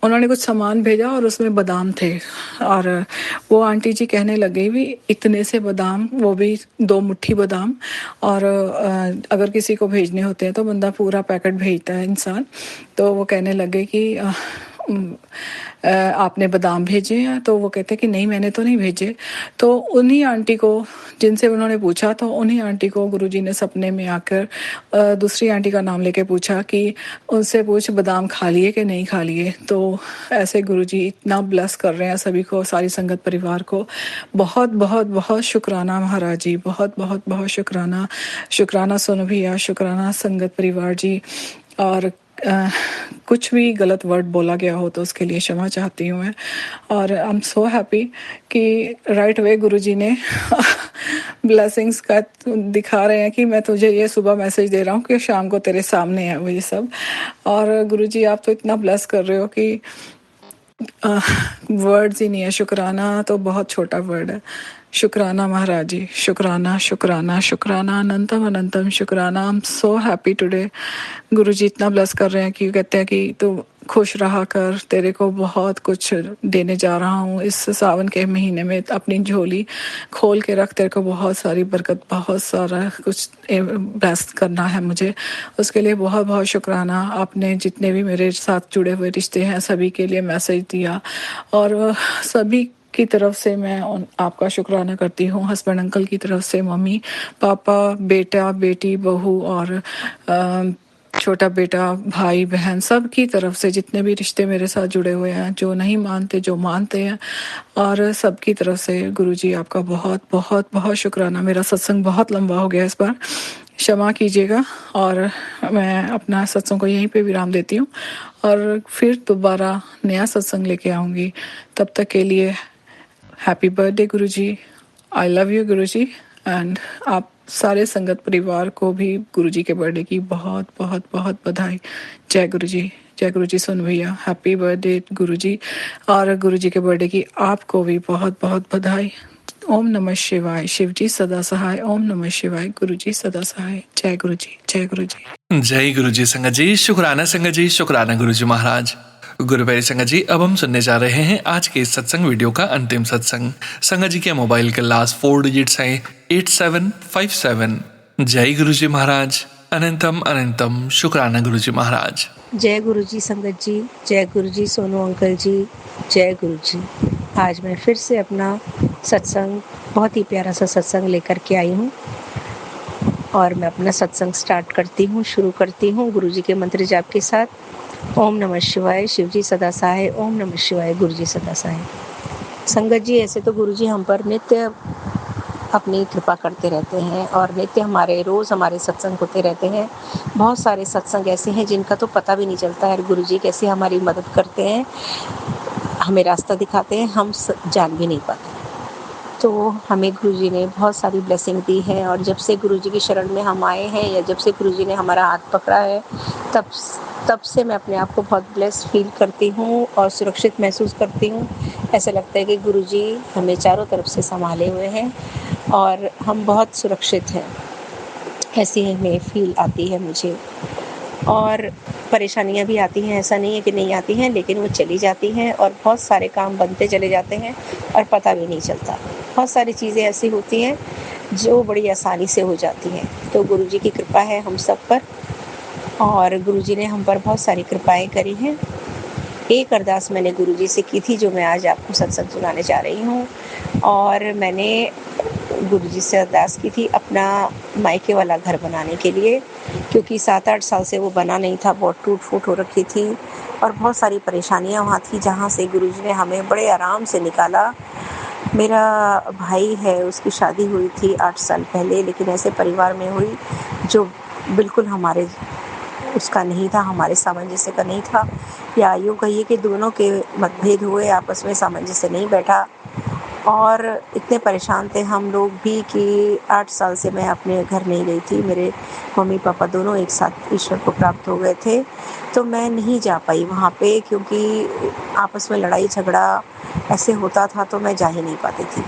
उन्होंने कुछ सामान भेजा और उसमें बादाम थे, और वो आंटी जी कहने लगे भी इतने से बादाम, वो भी 2 मुट्ठी बादाम, और अगर किसी को भेजने होते हैं तो बंदा पूरा पैकेट भेजता है इंसान। तो वो कहने लगे कि आपने बादाम भेजे हैं? तो वो कहते कि नहीं मैंने तो नहीं भेजे। तो उन्हीं आंटी को, जिनसे उन्होंने पूछा, तो उन्हीं आंटी को गुरुजी ने सपने में आकर दूसरी आंटी का नाम लेके पूछा कि उनसे पूछ बादाम खा लिए कि नहीं खा लिए। तो ऐसे गुरुजी इतना ब्लेस कर रहे हैं सभी को, सारी संगत परिवार को। बहुत बहुत बहुत शुक्राना महाराज जी, बहुत बहुत बहुत शुक्राना। शुक्राना सोनू भैया, शुक्राना संगत परिवार जी। और कुछ भी गलत वर्ड बोला गया हो तो उसके लिए क्षमा चाहती हूँ मैं। और आई एम सो हैप्पी कि राइट वे गुरुजी ने ब्लेसिंग्स का दिखा रहे हैं कि मैं तुझे ये सुबह मैसेज दे रहा हूँ कि शाम को तेरे सामने है वो ये सब। और गुरुजी आप तो इतना ब्लेस कर रहे हो कि वर्ड्स ही नहीं है। शुक्राना तो बहुत छोटा वर्ड है। शुक्राना महाराज जी, शुक्राना शुक्राना शुक्राना, अनंतम अनंतम शुक्राना। I am so happy today. गुरुजी इतना ब्लेस कर रहे हैं कि कहते हैं कि तू खुश रहा कर, तेरे को बहुत कुछ देने जा रहा हूँ इस सावन के महीने में। अपनी झोली खोल के रख, तेरे को बहुत सारी बरकत, बहुत सारा कुछ ब्लेस करना है मुझे। उसके लिए बहुत बहुत शुक्राना। आपने जितने भी मेरे साथ जुड़े हुए रिश्ते हैं सभी के लिए मैसेज दिया, और सभी की तरफ से मैं आपका शुक्राना करती हूँ। हस्बैंड अंकल की तरफ से, मम्मी पापा, बेटा बेटी, बहू और छोटा बेटा, भाई बहन, सब की तरफ से जितने भी रिश्ते मेरे साथ जुड़े हुए हैं, जो नहीं मानते जो मानते हैं, और सब की तरफ से गुरुजी आपका बहुत बहुत बहुत शुक्राना। मेरा सत्संग बहुत लंबा हो गया इस बार, क्षमा कीजिएगा। और मैं अपना सत्संग को यहीं पे विराम देती हूँ, और फिर दोबारा नया सत्संग लेके आऊँगी। तब तक के लिए happy birthday Guruji, I love you Guruji. And आप सारे संगत परिवार को भी गुरुजी के बर्थडे की बहुत बहुत बहुत बधाई। जय गुरुजी, जय गुरुजी। सुन भैया, हैप्पी बर्थडे गुरुजी, और गुरुजी के बर्थडे की आपको भी बहुत बहुत बधाई। ओम नमः शिवाय। शिव जी सदा सहाय। ओम नमः शिवाय। गुरुजी सदा सहाय। जय गुरुजी, जय गुरुजी। जय गुरुजी संगत जी, शुक्राना संगत जी, शुक्राना गुरुजी महाराज। गुरुप्यारे संगत जी, अब हम सुनने जा रहे हैं आज के इस सत्संग वीडियो का अंतिम सत्संग। संगत जी के मोबाइल के लास्ट 4 डिजिट्स हैं 8757। जय गुरुजी महाराज, अनंतम अनंतम शुक्राना गुरुजी महाराज। जय गुरुजी संगत जी, जय गुरुजी सोनू अंकल जी, जय गुरुजी। आज मैं फिर से अपना सत्संग, बहुत ही प्यारा सा सत्संग लेकर के आई हूँ, और मैं अपना सत्संग स्टार्ट करती हूँ, शुरू करती हूँ गुरुजी के मंत्र जाप के साथ। ओम नमः शिवाय। शिव जी सदा सहाय। ओम नमः शिवाय। गुरुजी सदा सहाय। संगत जी, ऐसे तो गुरुजी हम पर नित्य अपनी कृपा करते रहते हैं, और नित्य रोज़ हमारे सत्संग होते रहते हैं। बहुत सारे सत्संग ऐसे हैं जिनका तो पता भी नहीं चलता है गुरुजी कैसे हमारी मदद करते हैं, हमें रास्ता दिखाते हैं, हम जान भी नहीं पाते। तो हमें गुरुजी ने बहुत सारी ब्लेसिंग दी है, और जब से गुरुजी की शरण में हम आए हैं, या जब से गुरुजी ने हमारा हाथ पकड़ा है, तब से मैं अपने आप को बहुत ब्लेस्ड फील करती हूँ और सुरक्षित महसूस करती हूँ। ऐसा लगता है कि गुरुजी हमें चारों तरफ से संभाले हुए हैं और हम बहुत सुरक्षित हैं, ऐसी हमें फील आती है मुझे। और परेशानियाँ भी आती हैं, ऐसा नहीं है कि नहीं आती हैं, लेकिन वो चली जाती हैं, और बहुत सारे काम बनते चले जाते हैं और पता भी नहीं चलता। बहुत सारी चीज़ें ऐसी होती हैं जो बड़ी आसानी से हो जाती हैं। तो गुरुजी की कृपा है हम सब पर, और गुरुजी ने हम पर बहुत सारी कृपाएं करी हैं। एक अरदास मैंने गुरुजी से की थी, जो मैं आज आपको सत्संग सुनाने जा रही हूँ। और मैंने गुरुजी से अरदास की थी अपना मायके वाला घर बनाने के लिए, क्योंकि 7-8 साल से वो बना नहीं था, बहुत टूट फूट हो रखी थी, और बहुत सारी परेशानियाँ वहाँ थी, जहाँ से गुरुजी ने हमें बड़े आराम से निकाला। मेरा भाई है, उसकी शादी हुई थी 8 साल पहले, लेकिन ऐसे परिवार में हुई जो बिल्कुल उसका नहीं था, हमारे सामंजस्य का नहीं था, या यूँ कहिए कि दोनों के मतभेद हुए, आपस में सामंजस्य नहीं बैठा, और इतने परेशान थे हम लोग भी कि 8 साल से मैं अपने घर नहीं गई थी। मेरे मम्मी पापा दोनों एक साथ ईश्वर को प्राप्त हो गए थे, तो मैं नहीं जा पाई वहाँ पे, क्योंकि आपस में लड़ाई झगड़ा ऐसे होता था, तो मैं जा ही नहीं पाती थी।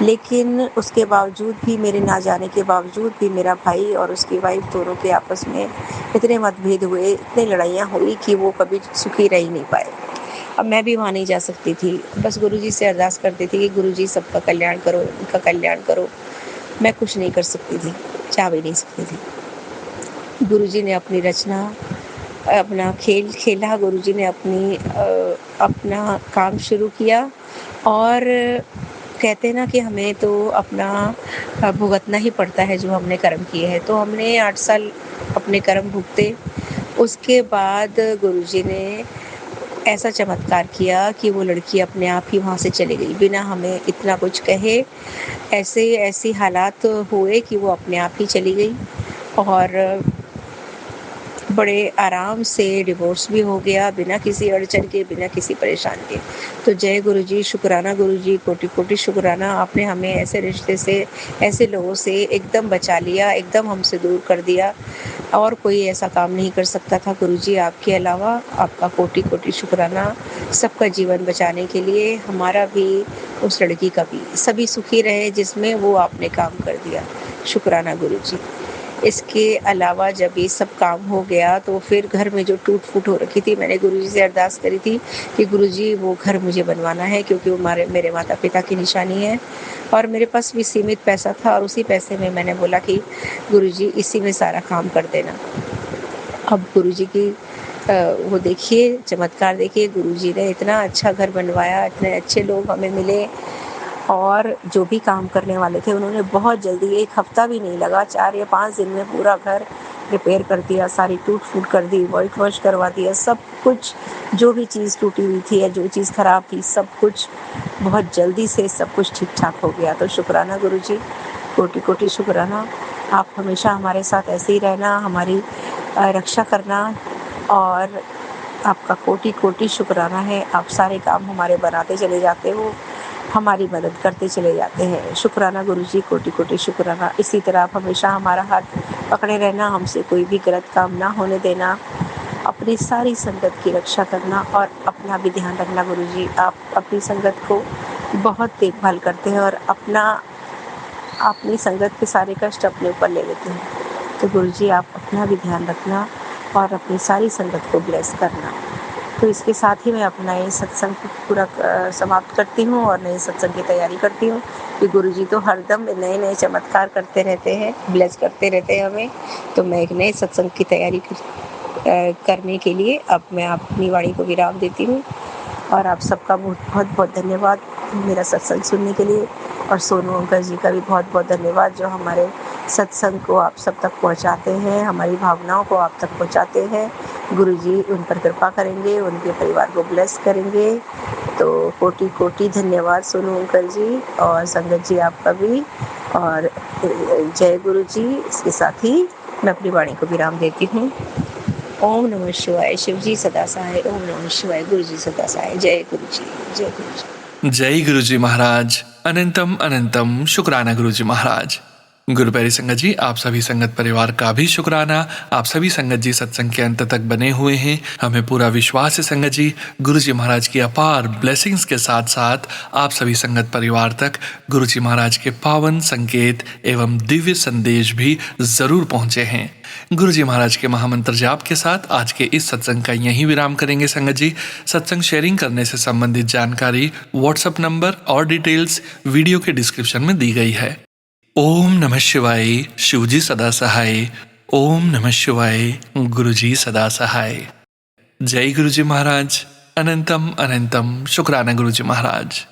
लेकिन उसके बावजूद भी, मेरे ना जाने के बावजूद भी, मेरा भाई और उसकी वाइफ दोनों के आपस में इतने मतभेद हुए, इतनी लड़ाइयाँ हुई कि वो कभी सुखी रह ही नहीं पाए। अब मैं भी वहाँ नहीं जा सकती थी, बस गुरुजी से अरदास करती थी कि गुरुजी सबका कल्याण करो, इनका कल्याण करो। मैं कुछ नहीं कर सकती थी, जा भी नहीं सकती थी। गुरुजी ने अपनी रचना, अपना खेल खेला, गुरुजी ने अपना काम शुरू किया और कहते हैं ना कि हमें तो अपना भुगतना ही पड़ता है जो हमने कर्म किए हैं। तो हमने 8 साल अपने कर्म भुगते। उसके बाद गुरुजी ने ऐसा चमत्कार किया कि वो लड़की अपने आप ही वहाँ से चली गई, बिना हमें इतना कुछ कहे। ऐसे हालात हुए कि वो अपने आप ही चली गई और बड़े आराम से डिवोर्स भी हो गया, बिना किसी अड़चन के, बिना किसी परेशान के। तो जय गुरुजी, शुक्राना गुरुजी, कोटि-कोटि शुक्राना। आपने हमें ऐसे रिश्ते से, ऐसे लोगों से एकदम बचा लिया, एकदम हमसे दूर कर दिया और कोई ऐसा काम नहीं कर सकता था गुरुजी आपके अलावा। आपका कोटि-कोटि शुक्राना सबका जीवन बचाने के लिए, हमारा भी, उस लड़की का भी। सभी सुखी रहे जिसमें वो आपने काम कर दिया। शुक्राना गुरुजी। इसके अलावा जब ये सब काम हो गया तो फिर घर में जो टूट-फूट हो रखी थी, मैंने गुरुजी से अरदास करी थी कि गुरुजी वो घर मुझे बनवाना है, क्योंकि वो मेरे माता-पिता की निशानी है और मेरे पास भी सीमित पैसा था और उसी पैसे में मैंने बोला कि गुरुजी इसी में सारा काम कर देना। अब गुरुजी की वो देखिए, चमत्कार देखिए, गुरुजी ने इतना अच्छा घर बनवाया, इतने अच्छे लोग हमें मिले और जो भी काम करने वाले थे उन्होंने बहुत जल्दी, 1 हफ्ता भी नहीं लगा, 4 या 5 दिन में पूरा घर रिपेयर कर दिया, सारी टूट-फूट कर दी, व्हाइट वॉश करवा दिया, सब कुछ। जो भी चीज़ टूटी हुई थी या जो चीज़ ख़राब थी, सब कुछ बहुत जल्दी से सब कुछ ठीक-ठाक हो गया। तो शुक्राना गुरुजी, कोटि-कोटि शुक्राना। आप हमेशा हमारे साथ ऐसे ही रहना, हमारी रक्षा करना और आपका कोटि-कोटि शुक्राना है। आप सारे काम हमारे बनाते चले जाते हो, हमारी मदद करते चले जाते हैं। शुक्राना गुरुजी, कोटि-कोटि शुक्राना। इसी तरह आप हमेशा हमारा हाथ पकड़े रहना, हमसे कोई भी गलत काम ना होने देना, अपनी सारी संगत की रक्षा करना और अपना भी ध्यान रखना गुरुजी। आप अपनी संगत को बहुत देखभाल करते हैं और अपनी संगत के सारे कष्ट अपने ऊपर ले लेते हैं। तो गुरुजी आप अपना भी ध्यान रखना और अपनी सारी संगत को ब्लेस करना। तो इसके साथ ही मैं अपना ये सत्संग पूरा समाप्त करती हूँ और नए सत्संग की तैयारी करती हूँ कि गुरुजी तो हरदम नए-नए चमत्कार करते रहते हैं, ब्लेस करते रहते हैं हमें। तो मैं एक नए सत्संग की तैयारी करने के लिए अब मैं अपनी वाणी को विराम देती हूँ और आप सबका बहुत-बहुत धन्यवाद मेरा सत्संग सुनने के लिए और सोनू अंकल जी का भी बहुत-बहुत धन्यवाद जो हमारे सत्संग को आप सब तक पहुंचाते हैं, हमारी भावनाओं को आप तक पहुंचाते हैं। गुरुजी उन पर कृपा करेंगे, उनके परिवार को ब्लेस करेंगे। तो कोटि-कोटि धन्यवाद सोनू अंकल जी और संगत जी आपका भी और जय गुरुजी। इसके साथ ही मैं अपनी वाणी को विराम देती हूँ। ओम नमः शिवाय, शिवजी सदा सहाय। ओम नमः शिवाय, गुरुजी सदा सहाय। जय गुरुजी, जय गुरुजी। जय गुरुजी महाराज। अनंतम अनंतम शुक्राना गुरुजी महाराज। गुरु प्यारी संगत जी, आप सभी संगत परिवार का भी शुक्राना। आप सभी संगत जी सत्संग के अंत तक बने हुए हैं। हमें पूरा विश्वास है संगत जी, गुरुजी महाराज की अपार ब्लेसिंग्स के साथ साथ आप सभी संगत परिवार तक गुरुजी महाराज के पावन संकेत एवं दिव्य संदेश भी जरूर पहुंचे हैं। गुरुजी महाराज के महामंत्र जाप के साथ आज के इस सत्संग का यहीं विराम करेंगे संगत जी। सत्संग शेयरिंग करने से संबंधित जानकारी, व्हाट्सएप नंबर और डिटेल्स वीडियो के डिस्क्रिप्शन में दी गई है। ओम नमः शिवाय, शिवजी सदा सहाय। ओम नमः शिवाय, गुरुजी सदा सहाय। जय गुरुजी महाराज। अनंतम अनंतम शुक्राना गुरुजी महाराज।